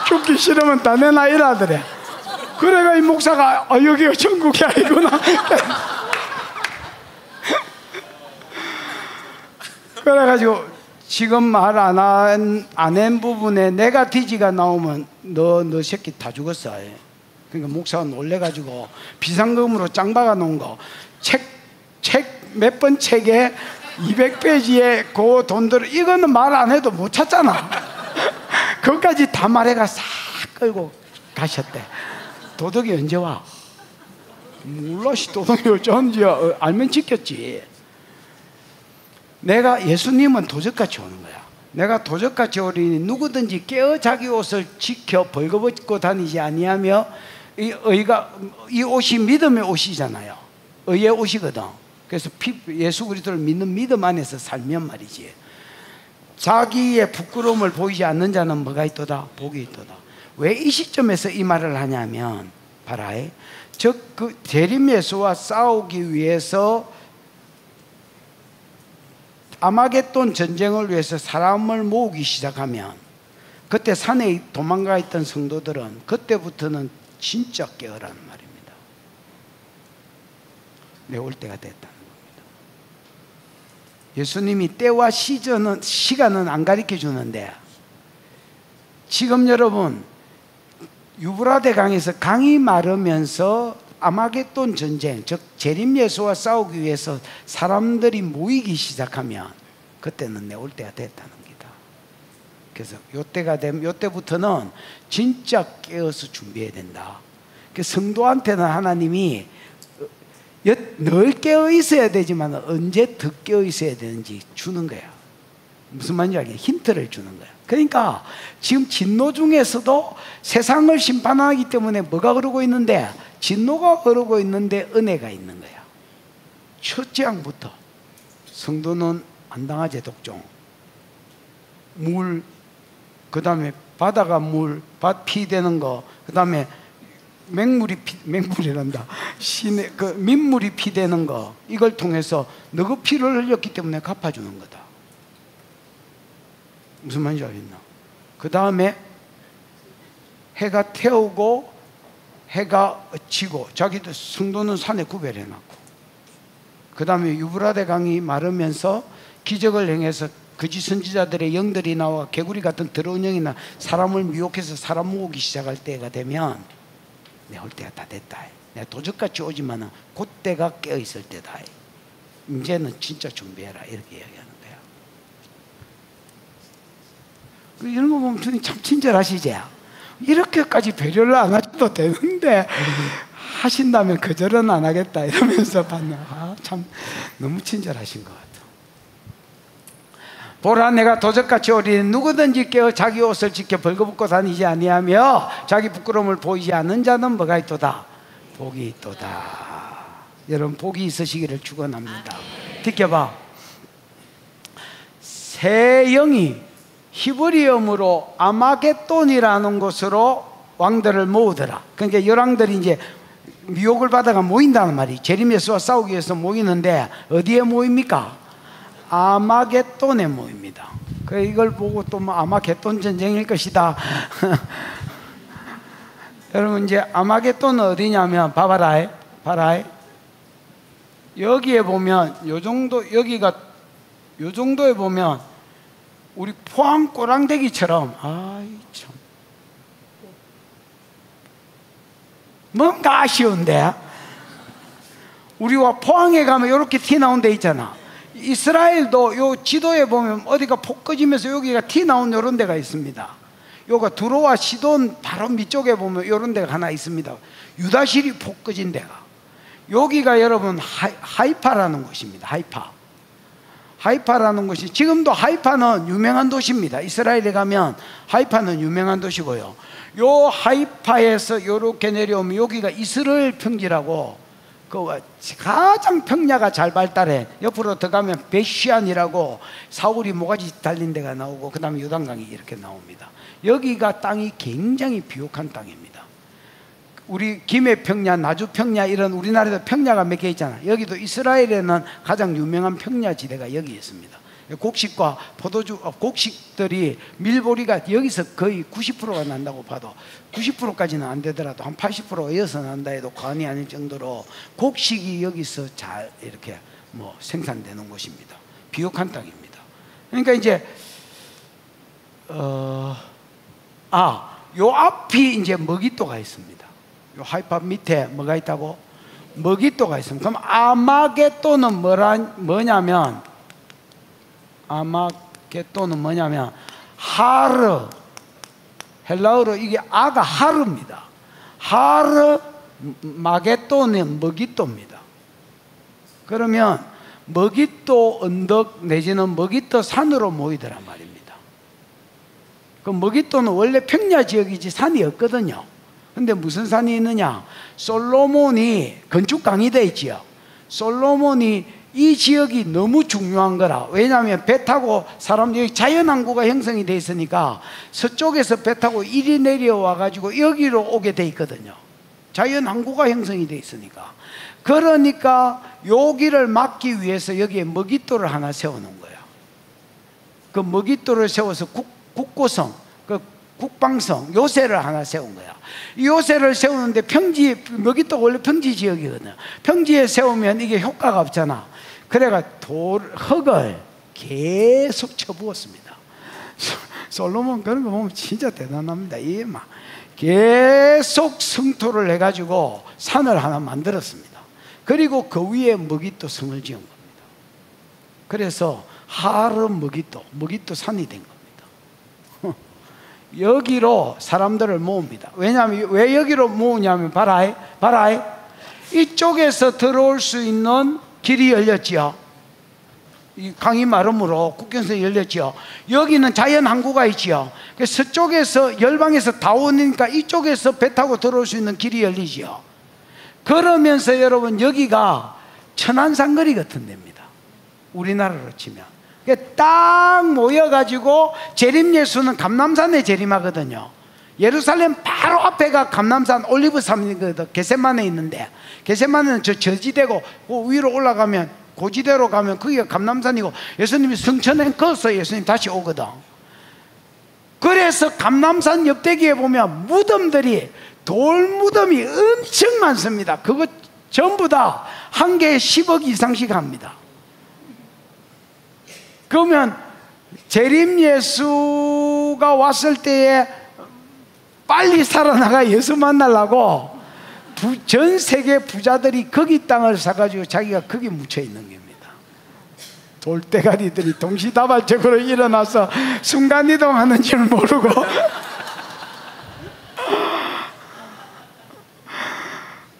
죽기 싫으면 다 내놔 이라더래. 그래가 이 목사가 여기가 천국이 아니구나. 그래가지고 지금 말 안 한 부분에 네가티지가 나오면 너 새끼 다 죽었어. 그러니까 목사가 놀래가지고 비상금으로 짱 박아 놓은 거 책 몇 번 책에 200페이지에 그 돈들 이거는 말 안 해도 못 찾잖아. 그것까지 다 말해가 싹 끌고 가셨대. 도둑이 언제 와? 몰라. 도둑이 어쩐지 알면 지켰지. 내가 예수님은 도적같이 오는 거야. 내가 도적같이 오리니 누구든지 깨어 자기 옷을 지켜 벌거벗고 다니지 아니하며 이 옷이 믿음의 옷이잖아요. 의의 옷이거든. 그래서 예수 그리스도를 믿는 믿음 안에서 살면 말이지. 자기의 부끄러움을 보이지 않는 자는 뭐가 있도다? 복이 있도다. 왜 이 시점에서 이 말을 하냐면 봐라. 즉 그 대림 예수와 싸우기 위해서 아마겟돈 전쟁을 위해서 사람을 모으기 시작하면 그때 산에 도망가 있던 성도들은 그때부터는 진짜 깨어라는 말입니다. 내 올 때가 됐다는 겁니다. 예수님이 때와 시간은 안 가르쳐 주는데 지금 여러분 유브라데 강에서 강이 마르면서 아마겟돈 전쟁, 즉 재림 예수와 싸우기 위해서 사람들이 모이기 시작하면 그때는 내 올 때가 됐다는 기다. 그래서 요때가 되면 요때부터는 진짜 깨어서 준비해야 된다. 그 성도한테는 하나님이 늘 깨어 있어야 되지만 언제 더 깨어 있어야 되는지 주는 거야. 무슨 말인지 알겠냐? 힌트를 주는 거야. 그러니까 지금 진노 중에서도 세상을 심판하기 때문에 뭐가 흐르고 있는데? 진노가 흐르고 있는데 은혜가 있는 거야. 첫 재앙부터 성도는 안 당하지. 독종, 물, 그 다음에 바다가 물, 피 되는 거, 그 다음에 맹물이란다. 시내, 민물이 피 되는 거, 이걸 통해서 너가 피를 흘렸기 때문에 갚아주는 거다. 무슨 말인지 알겠나? 그 다음에 해가 태우고 해가 지고, 자기도 성도는 산에 구별해놨고, 그 다음에 유브라데 강이 마르면서 기적을 행해서 거짓 선지자들의 영들이 나와 개구리 같은 더러운 영이나 사람을 미혹해서 사람 모으기 시작할 때가 되면 내 올 때가 다 됐다. 내가 도적같이 오지만은 그때가 깨어있을 때다. 이제는 진짜 준비해라. 이렇게 이야기하는 거야. 이런 거 보면 주님 참 친절하시지. 이렇게까지 배려를 안 하셔도 되는데 하신다면 거절은 안 하겠다 이러면서 받는, 참 너무 친절하신 것 같아. 보라, 내가 도적같이 오리니 누구든지 깨어 자기 옷을 지켜 벌거벗고 다니지 아니하며 자기 부끄러움을 보이지 않는 자는 뭐가 있도다? 복이 있도다. 여러분, 복이 있으시기를 축원합니다. 지켜봐. 새 영이 히브리어로 아마겟돈이라는 곳으로 왕들을 모으더라. 그러니까 열왕들이 이제 미혹을 받아가 모인다는 말이, 재림 예수와 싸우기 위해서 모이는데 어디에 모입니까? 아마겟돈에 모입니다. 그래, 이걸 보고 또 뭐 아마겟돈 전쟁일 것이다. 여러분, 이제 아마겟돈은 어디냐면 봐봐라. 여기에 보면 요 정도, 여기가 요 정도에 보면 우리 포항 꼬랑대기처럼, 아이 참 뭔가 아쉬운데, 우리가 포항에 가면 이렇게 티 나온 데 있잖아. 이스라엘도 요 지도에 보면 어디가 폭 꺼지면서 여기가 티 나온 이런 데가 있습니다. 요가 두로와 시돈 바로 밑쪽에 보면 이런 데가 하나 있습니다. 유다실이 폭 꺼진 데가, 여기가 여러분 하이파라는 곳입니다. 하이파라는 곳이, 지금도 하이파는 유명한 도시입니다. 이스라엘에 가면 하이파는 유명한 도시고요. 요 하이파에서 요렇게 내려오면 여기가 이스라엘 평지라고, 그 가장 평야가 잘 발달해. 옆으로 더 가면 베시안이라고 사울이 모가지 달린 데가 나오고, 그 다음에 요단강이 이렇게 나옵니다. 여기가 땅이 굉장히 비옥한 땅입니다. 우리 김해평야, 나주평야, 이런 우리나라에도 평야가 몇 개 있잖아. 여기도 이스라엘에는 가장 유명한 평야 지대가 여기 있습니다. 곡식과 포도주, 곡식들이, 밀보리가 여기서 거의 90%가 난다고 봐도, 90%까지는 안 되더라도 한 80%가 이어서 난다 해도 과언이 아닐 정도로 곡식이 여기서 잘 이렇게 뭐 생산되는 곳입니다. 비옥한 땅입니다. 그러니까 이제 요 앞이 이제 머깃도가 있습니다. 요 하이파 밑에 뭐가 있다고? 머깃도가 있습니다. 그럼 아마겟돈은 뭐냐면, 아마겟돈은 뭐냐면 하르, 헬라어로 이게 아가 하르입니다. 하르 마겟돈은 머깃도입니다. 그러면 머깃도 언덕 내지는 머깃도 산으로 모이더란 말입니다. 그 머깃도는 원래 평야 지역이지 산이 없거든요. 근데 무슨 산이 있느냐? 솔로몬이 건축 강의돼 있지요. 솔로몬이 이 지역이 너무 중요한 거라. 왜냐하면 배 타고 사람, 여기 자연항구가 형성이 돼 있으니까 서쪽에서 배 타고 이리 내려와 가지고 여기로 오게 돼 있거든요. 자연항구가 형성이 돼 있으니까. 그러니까 여기를 막기 위해서 여기에 머깃도를 하나 세워놓은 거예요. 그 머깃도를 세워서 국고성, 그 국방성, 요새를 하나 세운 거야. 이 요새를 세우는데 평지, 머깃도가 원래 평지 지역이거든요. 평지에 세우면 이게 효과가 없잖아. 그래가 흙을 계속 쳐부었습니다. 솔로몬 그런 거 보면 진짜 대단합니다. 이게 막 계속 성토를 해가지고 산을 하나 만들었습니다. 그리고 그 위에 머깃도 성을 지은 겁니다. 그래서 하르 머깃도 산이 된 겁니다. 여기로 사람들을 모읍니다. 왜냐하면 왜 여기로 모으냐면 봐라 이쪽에서 들어올 수 있는 길이 열렸지요. 이 강이 마름으로 국경선이 열렸지요. 여기는 자연 항구가 있지요. 그래서 서쪽에서 열방에서 다 오니까 이쪽에서 배 타고 들어올 수 있는 길이 열리지요. 그러면서 여러분 여기가 천안산거리 같은 데입니다. 우리나라로 치면 딱 모여가지고 재림예수는 감람산에 재림하거든요. 예루살렘 바로 앞에가 감람산 올리브산이거든. 겟세마네에 있는데, 겟세마네는 저 저지대고 그 위로 올라가면 고지대로 가면 거기가 감람산이고, 예수님이 성천에 거서 예수님 다시 오거든. 그래서 감람산 옆대기에 보면 무덤들이, 돌 무덤이 엄청 많습니다. 그거 전부 다 한 개에 10억 이상씩 합니다. 그러면 재림 예수가 왔을 때에 빨리 살아나가 예수 만나려고 전 세계 부자들이 거기 땅을 사가지고 자기가 거기 묻혀 있는 겁니다. 돌대가리들이 동시다발적으로 일어나서 순간이동하는 줄 모르고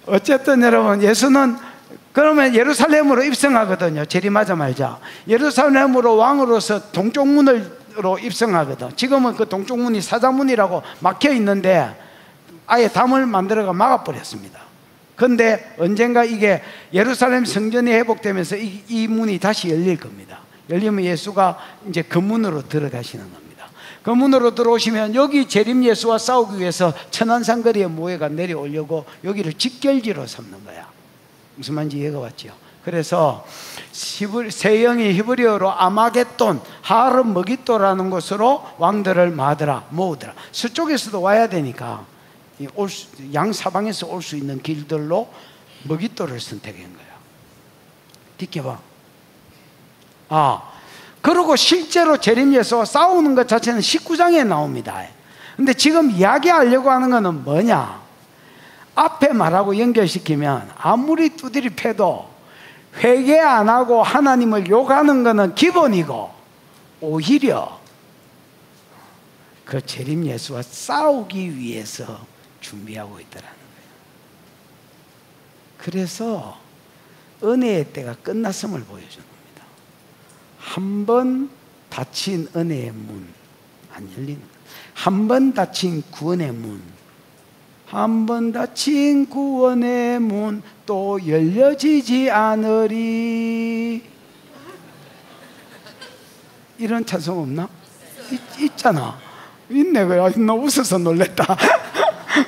어쨌든 여러분, 예수는 그러면 예루살렘으로 입성하거든요. 재림하자마자 예루살렘으로 왕으로서 동쪽 문으로 입성하거든. 지금은 그 동쪽 문이 사자문이라고 막혀 있는데 아예 담을 만들어가 막아버렸습니다. 그런데 언젠가 이게 예루살렘 성전이 회복되면서 이 문이 다시 열릴 겁니다. 열리면 예수가 이제 그 문으로 들어가시는 겁니다. 그 문으로 들어오시면 여기 재림 예수와 싸우기 위해서 천안산거리에 모여가 내려오려고 여기를 직결지로 삼는 거야. 무슨 말인지 이해가 왔죠? 그래서 세 영이 히브리어로 아마겟돈, 하르 머깃도라는 곳으로 왕들을 모으더라. 서쪽에서도 와야 되니까 양사방에서 올 수 있는 길들로 머깃도를 선택한 거야. 뒷게 봐. 그리고 실제로 재림 예수와 싸우는 것 자체는 19장에 나옵니다. 근데 지금 이야기하려고 하는 것은 뭐냐? 앞에 말하고 연결시키면 아무리 두드리 패도 회개 안 하고 하나님을 욕하는 것은 기본이고, 오히려 그 재림 예수와 싸우기 위해서 준비하고 있다는 거예요. 그래서 은혜의 때가 끝났음을 보여주는 겁니다. 한 번 닫힌 은혜의 문 안 열리는 거예요. 한 번 닫힌 구원의 문, 한 번 닫힌 구원의 문 또 열려지지 않으리. 이런 찬송 없나? 있잖아. 있네. 나 웃어서 놀랬다.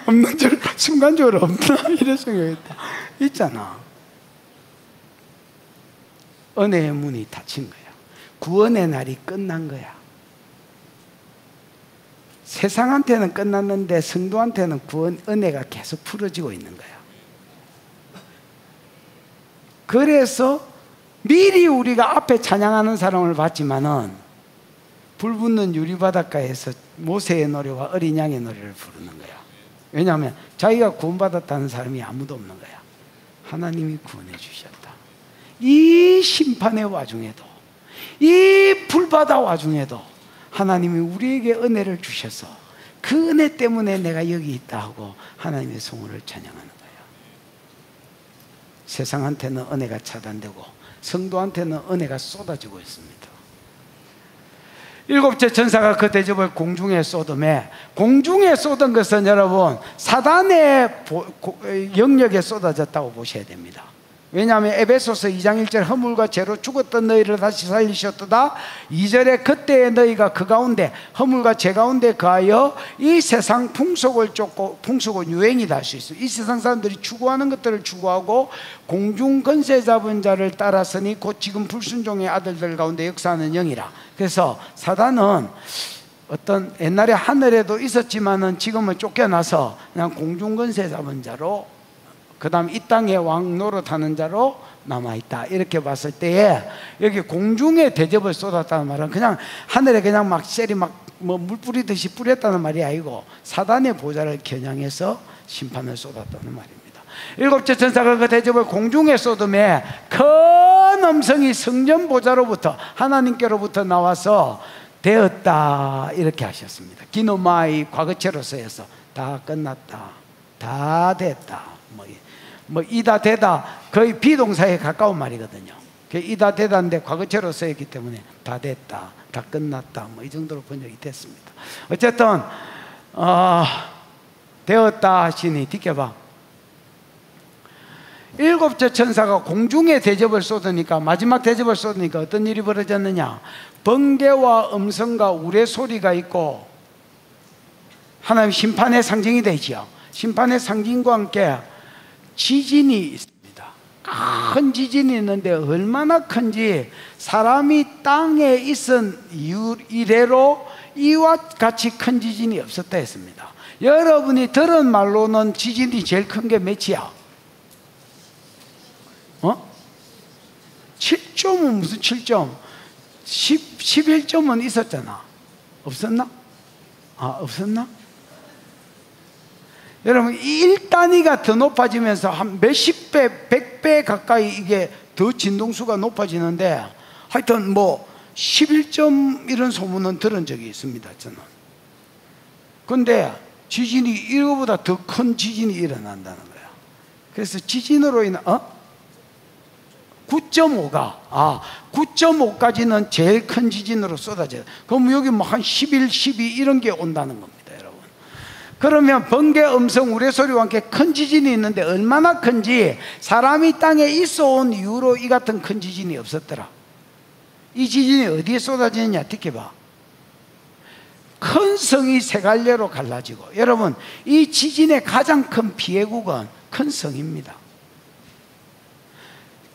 없는 줄 순간적으로 없나? 이런 생각했다. 있잖아. 은혜의 문이 닫힌 거야. 구원의 날이 끝난 거야. 세상한테는 끝났는데 성도한테는 구원 은혜가 계속 풀어지고 있는 거야. 그래서 미리 우리가 앞에 찬양하는 사람을 봤지만은 불 붙는 유리바닷가에서 모세의 노래와 어린 양의 노래를 부르는 거야. 왜냐하면 자기가 구원받았다는 사람이 아무도 없는 거야. 하나님이 구원해 주셨다. 이 심판의 와중에도, 이 불바다 와중에도 하나님이 우리에게 은혜를 주셔서 그 은혜 때문에 내가 여기 있다 하고 하나님의 성호를 찬양하는 거예요. 세상한테는 은혜가 차단되고 성도한테는 은혜가 쏟아지고 있습니다. 일곱째 천사가 그 대접을 공중에 쏟음에, 공중에 쏟은 것은 여러분 사단의 영역에 쏟아졌다고 보셔야 됩니다. 왜냐하면 에베소서 2장 1절 허물과 죄로 죽었던 너희를 다시 살리셨도다. 2절에 그때의 너희가 그 가운데 허물과 죄 가운데 거하여 이 세상 풍속을 쫓고, 풍속은 유행이다 할 수 있어요. 이 세상 사람들이 추구하는 것들을 추구하고 공중 권세 잡은 자를 따랐으니 곧 지금 불순종의 아들들 가운데 역사하는 영이라. 그래서 사단은 어떤 옛날에 하늘에도 있었지만은 지금은 쫓겨나서 그냥 공중 권세 잡은 자로 그 다음 이 땅에 왕 노릇하는 자로 남아있다. 이렇게 봤을 때에 여기 공중에 대접을 쏟았다는 말은 그냥 하늘에 그냥 막 셀이 막 뭐 물 뿌리듯이 뿌렸다는 말이 아니고 사단의 보좌를 겨냥해서 심판을 쏟았다는 말입니다. 일곱째 천사가 그 대접을 공중에 쏟음에 큰 음성이 성전 보좌로부터 하나님께로부터 나와서 되었다 이렇게 하셨습니다. 기노마이 과거체로 쓰여서 다 끝났다, 다 됐다, 뭐 이다 되다 거의 비동사에 가까운 말이거든요. 이다 되다인데 과거체로 쓰였기 때문에 다 됐다, 다 끝났다, 뭐 이 정도로 번역이 됐습니다. 어쨌든 되었다 하시니 뒷겨봐. 일곱째 천사가 공중에 대접을 쏟으니까, 마지막 대접을 쏟으니까 어떤 일이 벌어졌느냐? 번개와 음성과 우레소리가 있고, 하나님 심판의 상징이 되죠. 심판의 상징과 함께 지진이 있습니다. 큰 지진이 있는데 얼마나 큰지 사람이 땅에 있은 이래로 이와 같이 큰 지진이 없었다 했습니다. 여러분이 들은 말로는 지진이 제일 큰 게 몇이야? 7점은 무슨 7점? 11점은 있었잖아. 없었나? 없었나? 여러분, 1단위가 더 높아지면서 한 몇십 배, 100배 가까이 이게 더 진동수가 높아지는데, 하여튼 뭐 11점 이런 소문은 들은 적이 있습니다, 저는. 근데 지진이 이거보다 더 큰 지진이 일어난다는 거야. 그래서 지진으로 인한 9.5까지는 제일 큰 지진으로 쏟아져요. 그럼 여기 뭐 한 11, 12 이런 게 온다는 겁니다, 여러분. 그러면 번개, 음성, 우레소리와 함께 큰 지진이 있는데 얼마나 큰지 사람이 땅에 있어 온 이후로 이 같은 큰 지진이 없었더라. 이 지진이 어디에 쏟아지느냐, 듣게 봐. 큰 성이 세 갈래로 갈라지고, 여러분, 이 지진의 가장 큰 피해국은 큰 성입니다.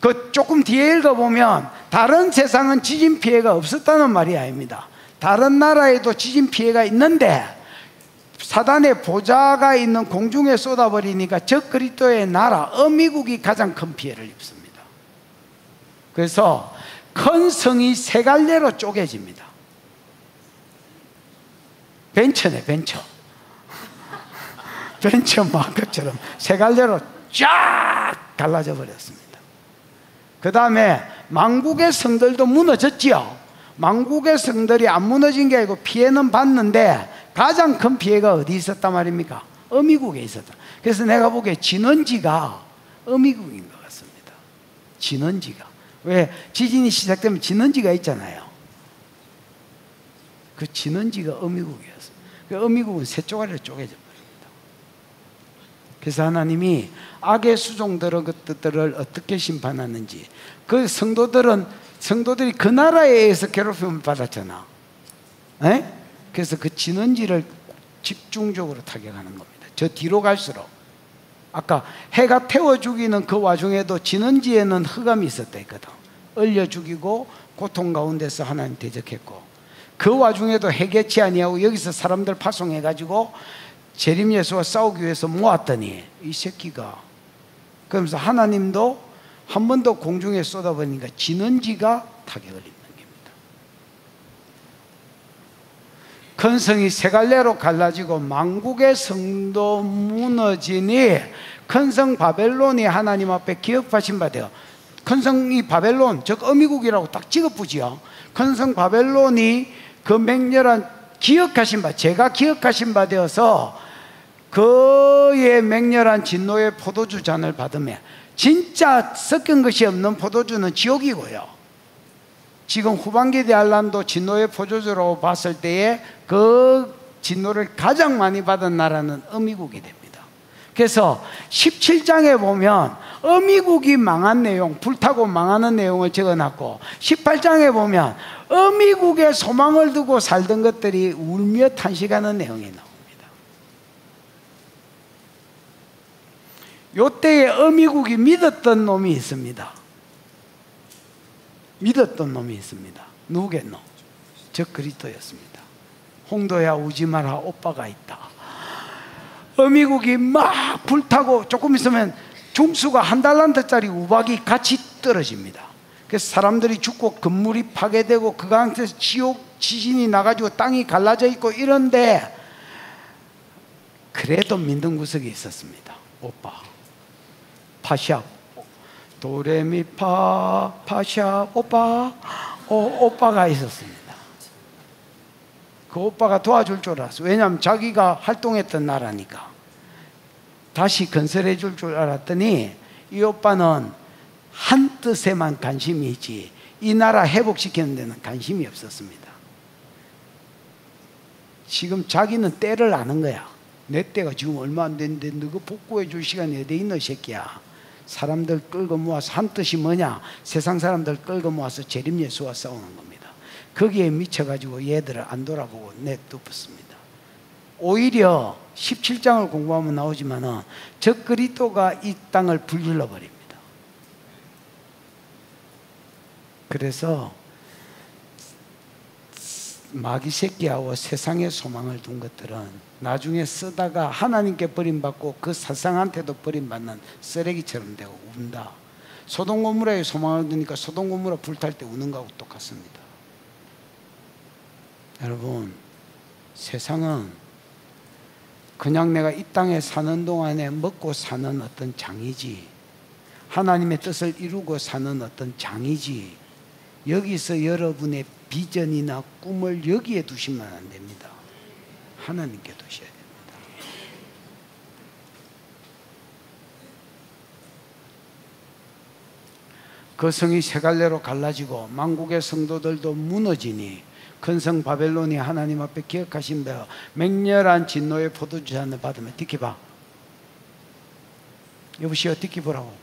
그 조금 뒤에 읽어보면 다른 세상은 지진 피해가 없었다는 말이 아닙니다. 다른 나라에도 지진 피해가 있는데 사단의 보좌가 있는 공중에 쏟아버리니까 적 그리스도의 나라 어미국이 가장 큰 피해를 입습니다. 그래서 큰 성이 세 갈래로 쪼개집니다. 벤처네, 벤처. 벤처 마크처럼 세 갈래로 쫙 갈라져 버렸습니다. 그 다음에 만국의 성들도 무너졌지요. 만국의 성들이 안 무너진 게 아니고 피해는 봤는데 가장 큰 피해가 어디 있었단 말입니까? 어미국에 있었다. 그래서 내가 보기에 진원지가 어미국인 것 같습니다. 진원지가. 왜? 지진이 시작되면 진원지가 있잖아요. 그 진원지가 어미국이었어요. 그 어미국은 세 쪼가리로 쪼개져 버립니다. 그래서 하나님이 악의 수종들을 어떻게 심판하는지, 그 성도들이 그 나라에 의해서 괴롭힘을 받았잖아. 그래서 그 진원지를 집중적으로 타격하는 겁니다. 저 뒤로 갈수록, 아까 해가 태워 죽이는 그 와중에도 진원지에는 흑암이 있었다 했거든. 얼려 죽이고 고통 가운데서 하나님 대적했고, 그 와중에도 해결치 아니하고 여기서 사람들 파송해가지고 재림 예수와 싸우기 위해서 모았더니 이 새끼가, 그러면서 하나님도 한 번 더 공중에 쏟아버리니까 진원지가 타격을 입는 겁니다. 큰 성이 세 갈래로 갈라지고 만국의 성도 무너지니 큰 성 바벨론이 하나님 앞에 기업하신 바 되어, 큰 성이 바벨론, 즉 어미국이라고 딱 찍어부지요. 큰 성 바벨론이 그 맹렬한 기억하신 바, 제가 기억하신 바 되어서 그의 맹렬한 진노의 포도주 잔을 받으며, 진짜 섞인 것이 없는 포도주는 지옥이고요. 지금 후반기 대환란도 진노의 포도주라고 봤을 때에 그 진노를 가장 많이 받은 나라는 어미국이 됩니다. 그래서 17장에 보면 어미국이 망한 내용, 불타고 망하는 내용을 적어놨고, 18장에 보면 어미국에 소망을 두고 살던 것들이 울며 탄식하는 내용이 나옵니다. 요때에 어미국이 믿었던 놈이 있습니다. 믿었던 놈이 있습니다. 누구겠노? 저 그리스도였습니다. 홍도야 우지 마라, 오빠가 있다. 어미국이 막 불타고 조금 있으면 중수가 1달란트짜리 우박이 같이 떨어집니다. 그래서 사람들이 죽고 건물이 파괴되고 그 가운데서 지진이 나가지고 땅이 갈라져 있고 이런데, 그래도 믿는 구석이 있었습니다. 오빠, 파샵, 도레미파 파샵 오빠, 오빠가 있었습니다. 그 오빠가 도와줄 줄 알았어요. 왜냐하면 자기가 활동했던 나라니까. 다시 건설해 줄 줄 알았더니 이 오빠는 한 뜻에만 관심이 있지 이 나라 회복시키는 데는 관심이 없었습니다. 지금 자기는 때를 아는 거야. 내 때가 지금 얼마 안 됐는데 너가 복구해 줄 시간이 어디 있노 새끼야. 사람들 끌고 모아서, 한 뜻이 뭐냐, 세상 사람들 끌고 모아서 재림예수와 싸우는 겁니다. 거기에 미쳐가지고 얘들을 안 돌아보고 내두었습니다. 오히려 17장을 공부하면 나오지만은 저 그리스도가 이 땅을 불질러 버립니다. 그래서 마귀 새끼하고 세상에 소망을 둔 것들은 나중에 쓰다가 하나님께 버림받고 그 사상한테도 버림받는 쓰레기처럼 되고 운다. 소돔 고모라에 소망을 두니까 소돔 고모라 불탈 때 우는 거하고 똑같습니다. 여러분, 세상은 그냥 내가 이 땅에 사는 동안에 먹고 사는 어떤 장이지, 하나님의 뜻을 이루고 사는 어떤 장이지, 여기서 여러분의 비전이나 꿈을 여기에 두시면 안 됩니다. 하나님께 두셔야 됩니다. 그 성이 세 갈래로 갈라지고 만국의 성도들도 무너지니 큰 성 바벨론이 하나님 앞에 기억하신 대로 맹렬한 진노의 포도주잔을 받으면 디키봐. 여보시오, 디키보라고.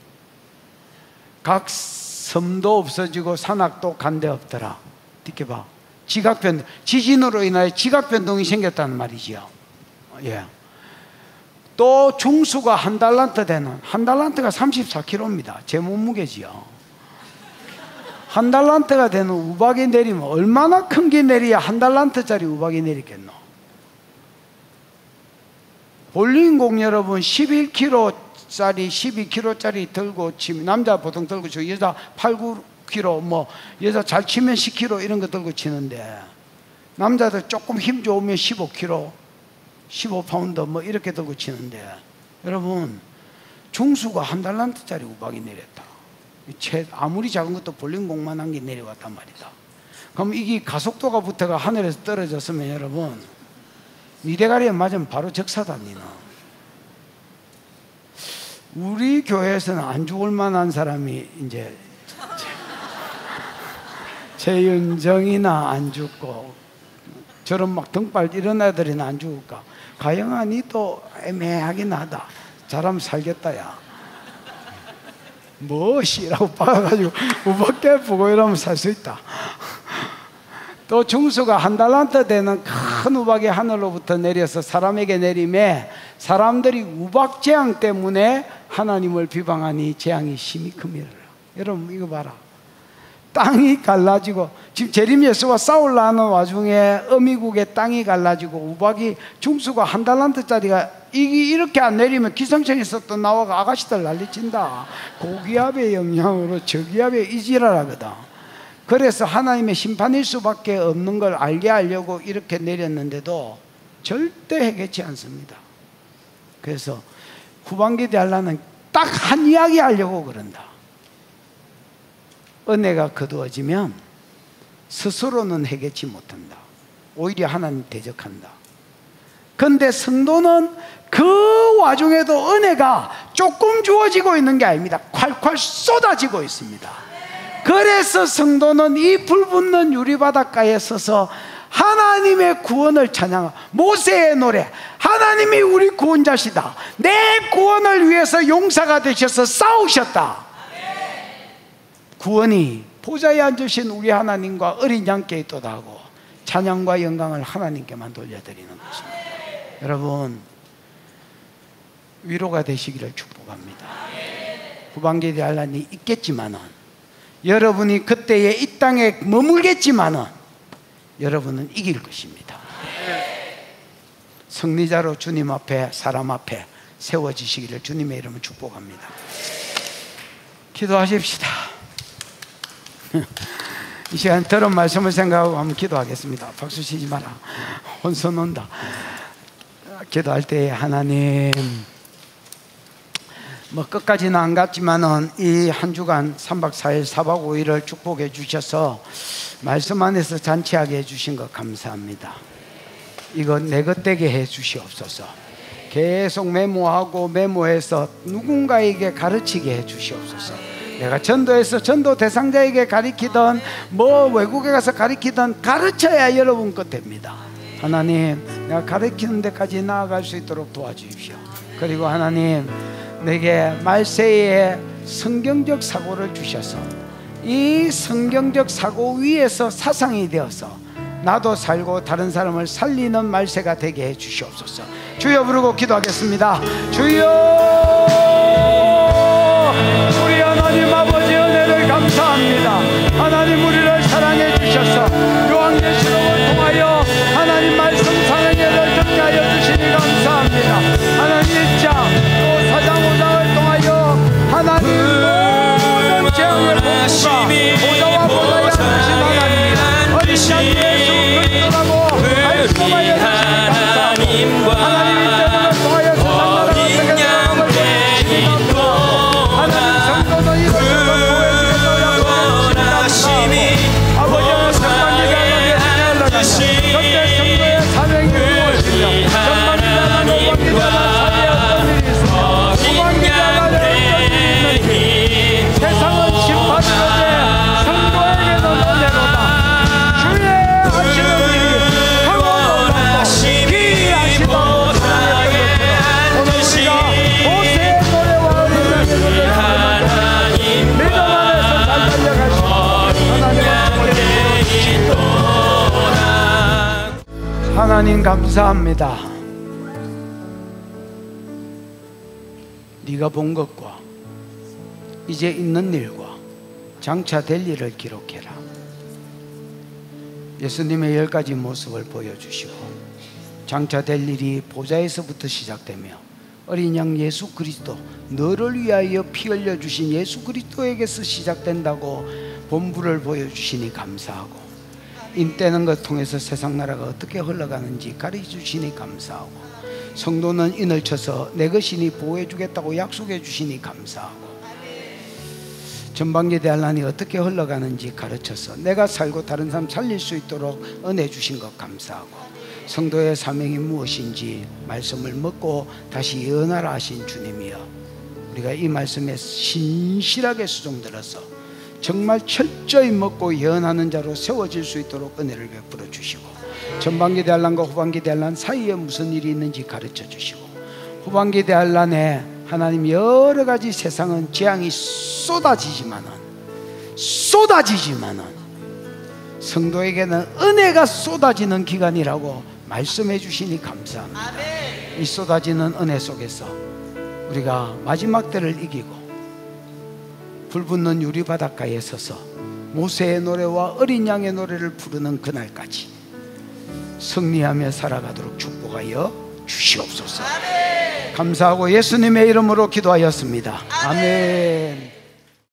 각 섬도 없어지고 산악도 간데 없더라. 디키봐. 지각변, 지진으로 인하여 지각변동이 생겼다는 말이지요. 예. 또 중수가 1달란트 되는, 1달란트가 34kg입니다. 제 몸무게지요. 1달란트가 되는 우박이 내리면 얼마나 큰 게 내려야 1달란트짜리 우박이 내리겠노? 볼링공 여러분 11kg짜리 12kg짜리 들고 치면, 남자 보통 들고 치고 여자 8, 9kg, 뭐 여자 잘 치면 10kg 이런 거 들고 치는데, 남자들 조금 힘 좋으면 15kg 15파운드 뭐 이렇게 들고 치는데, 여러분 중수가 1달란트짜리 우박이 내렸다. 아무리 작은 것도 볼링공만 한 게 내려왔단 말이다. 그럼 이게 가속도가 붙어가 하늘에서 떨어졌으면 여러분 미대가리에 맞으면 바로 적사답니다. 우리 교회에서는 안 죽을 만한 사람이 이제 최윤정이나 안 죽고, 저런 막 등발 이런 애들이나 안 죽을까? 가영아 니도 애매하긴 하다. 잘하면 살겠다 야. 뭐시라고 박아가지고 우박대 보고 이러면 살 수 있다. 또 중수가 1달란트 되는 큰 우박이 하늘로부터 내려서 사람에게 내림에 사람들이 우박 재앙 때문에 하나님을 비방하니 재앙이 심히 큽니다. 여러분 이거 봐라. 땅이 갈라지고, 지금 재림예수와 싸우려는 와중에 어미국의 땅이 갈라지고 우박이 중수가 1달란트짜리가 이게 이렇게 안 내리면 기상청에서 또 나와가 아가씨들 난리친다. 고기압의 영향으로 저기압의 이지랄하거든. 그래서 하나님의 심판일 수밖에 없는 걸 알게 하려고 이렇게 내렸는데도 절대 해결치 않습니다. 그래서 후반기 하려는 딱 한 이야기 하려고 그런다. 은혜가 거두어지면 스스로는 해결치 못한다. 오히려 하나님 대적한다. 그런데 성도는 그 와중에도 은혜가 조금 주어지고 있는 게 아닙니다. 콸콸 쏟아지고 있습니다. 그래서 성도는 이 불붙는 유리바닷가에 서서 하나님의 구원을 찬양하고, 모세의 노래, 하나님이 우리 구원자시다, 내 구원을 위해서 용사가 되셔서 싸우셨다. 구원이 보좌에 앉으신 우리 하나님과 어린 양께 있도다 하고 찬양과 영광을 하나님께만 돌려드리는 것입니다. 여러분 위로가 되시기를 축복합니다. 후반기에 한란이 있겠지만은, 여러분이 그때에 이 땅에 머물겠지만은 여러분은 이길 것입니다. 승리자로 주님 앞에 사람 앞에 세워지시기를 주님의 이름으로 축복합니다. 기도하십시다. 이 시간 들은 말씀을 생각하고 한번 기도하겠습니다. 박수 치지 마라. 혼선 온다. 기도할 때 하나님, 뭐 끝까지는 안 갔지만은 이 한 주간 3박 4일 4박 5일을 축복해 주셔서 말씀 안에서 잔치하게 해주신 것 감사합니다. 이거 내 것 되게 해 주시옵소서. 계속 메모해서 누군가에게 가르치게 해 주시옵소서. 내가 전도해서 전도 대상자에게 가르치던 뭐 외국에 가서 가르치던 가르쳐야 여러분 것 됩니다. 하나님, 내가 가르치는 데까지 나아갈 수 있도록 도와주십시오. 그리고 하나님, 내게 말세에 성경적 사고를 주셔서 이 성경적 사고 위에서 사상이 되어서 나도 살고 다른 사람을 살리는 말세가 되게 해 주시옵소서. 주여 부르고 기도하겠습니다. 주여, 우리 하나님 아버지 은혜를 감사합니다. 하나님, 우리를 사랑해 주셔서 요한계시록을 통하여 하나님 말씀 상행회를 듣게 하여 주시니 감사합니다. 하나님 1장 또 4장 5장을 통하여 하나님 모든 재앙의 복수가 보좌와 보좌에 앉으신 하나님, 어린 양 예수 그리스도라고 말씀하여 주시니 감사합니다. 하나님 이 때문을 통하여 세상 나라가 세계적으로 주시니 감사합니다. 하나님 성도는 이곳에서 구해주겠다고 약속하시니 아버지는 성만기가 올라가시니 그때 성도의 사명이 무엇이며 전만기자는 오만기자는 사이에 어떤 일이 있으며 오만기자는 어떤 일이 있는지 세상은 심판이로되 성도에게는 은혜로다. 주의 하시는 일이 크고 놀랍고 기이하시다고 사랑의 오늘 우리가 모세의 노래와 어린 양의 노래를 믿음 안에서 잘 달려가시고 하나님 감사합니다. 네가 본 것과 이제 있는 일과 장차 될 일을 기록해라. 예수님의 10가지 모습을 보여주시고 장차 될 일이 보좌에서부터 시작되며 어린 양 예수 그리스도, 너를 위하여 피 흘려주신 예수 그리스도에게서 시작된다고 본부를 보여주시니 감사하고 인때는 것 통해서 세상 나라가 어떻게 흘러가는지 가르쳐주시니 감사하고 성도는 인을 쳐서 내 것이니 보호해주겠다고 약속해 주시니 감사하고 전반기 대환란이 어떻게 흘러가는지 가르쳐서 내가 살고 다른 사람 살릴 수 있도록 은혜 주신 것 감사하고 성도의 사명이 무엇인지 말씀을 먹고 다시 예언하라 하신 주님이여, 우리가 이 말씀에 신실하게 수종들어서 정말 철저히 먹고 예언하는 자로 세워질 수 있도록 은혜를 베풀어 주시고 전반기 대환란과 후반기 대환란 사이에 무슨 일이 있는지 가르쳐 주시고 후반기 대환란에 하나님 여러 가지 세상은 재앙이 쏟아지지만은 성도에게는 은혜가 쏟아지는 기간이라고 말씀해 주시니 감사합니다. 이 쏟아지는 은혜 속에서 우리가 마지막 때를 이기고 불붙는 유리바닷가에 서서 모세의 노래와 어린 양의 노래를 부르는 그날까지 승리하며 살아가도록 축복하여 주시옵소서. 감사하고 예수님의 이름으로 기도하였습니다. 아멘.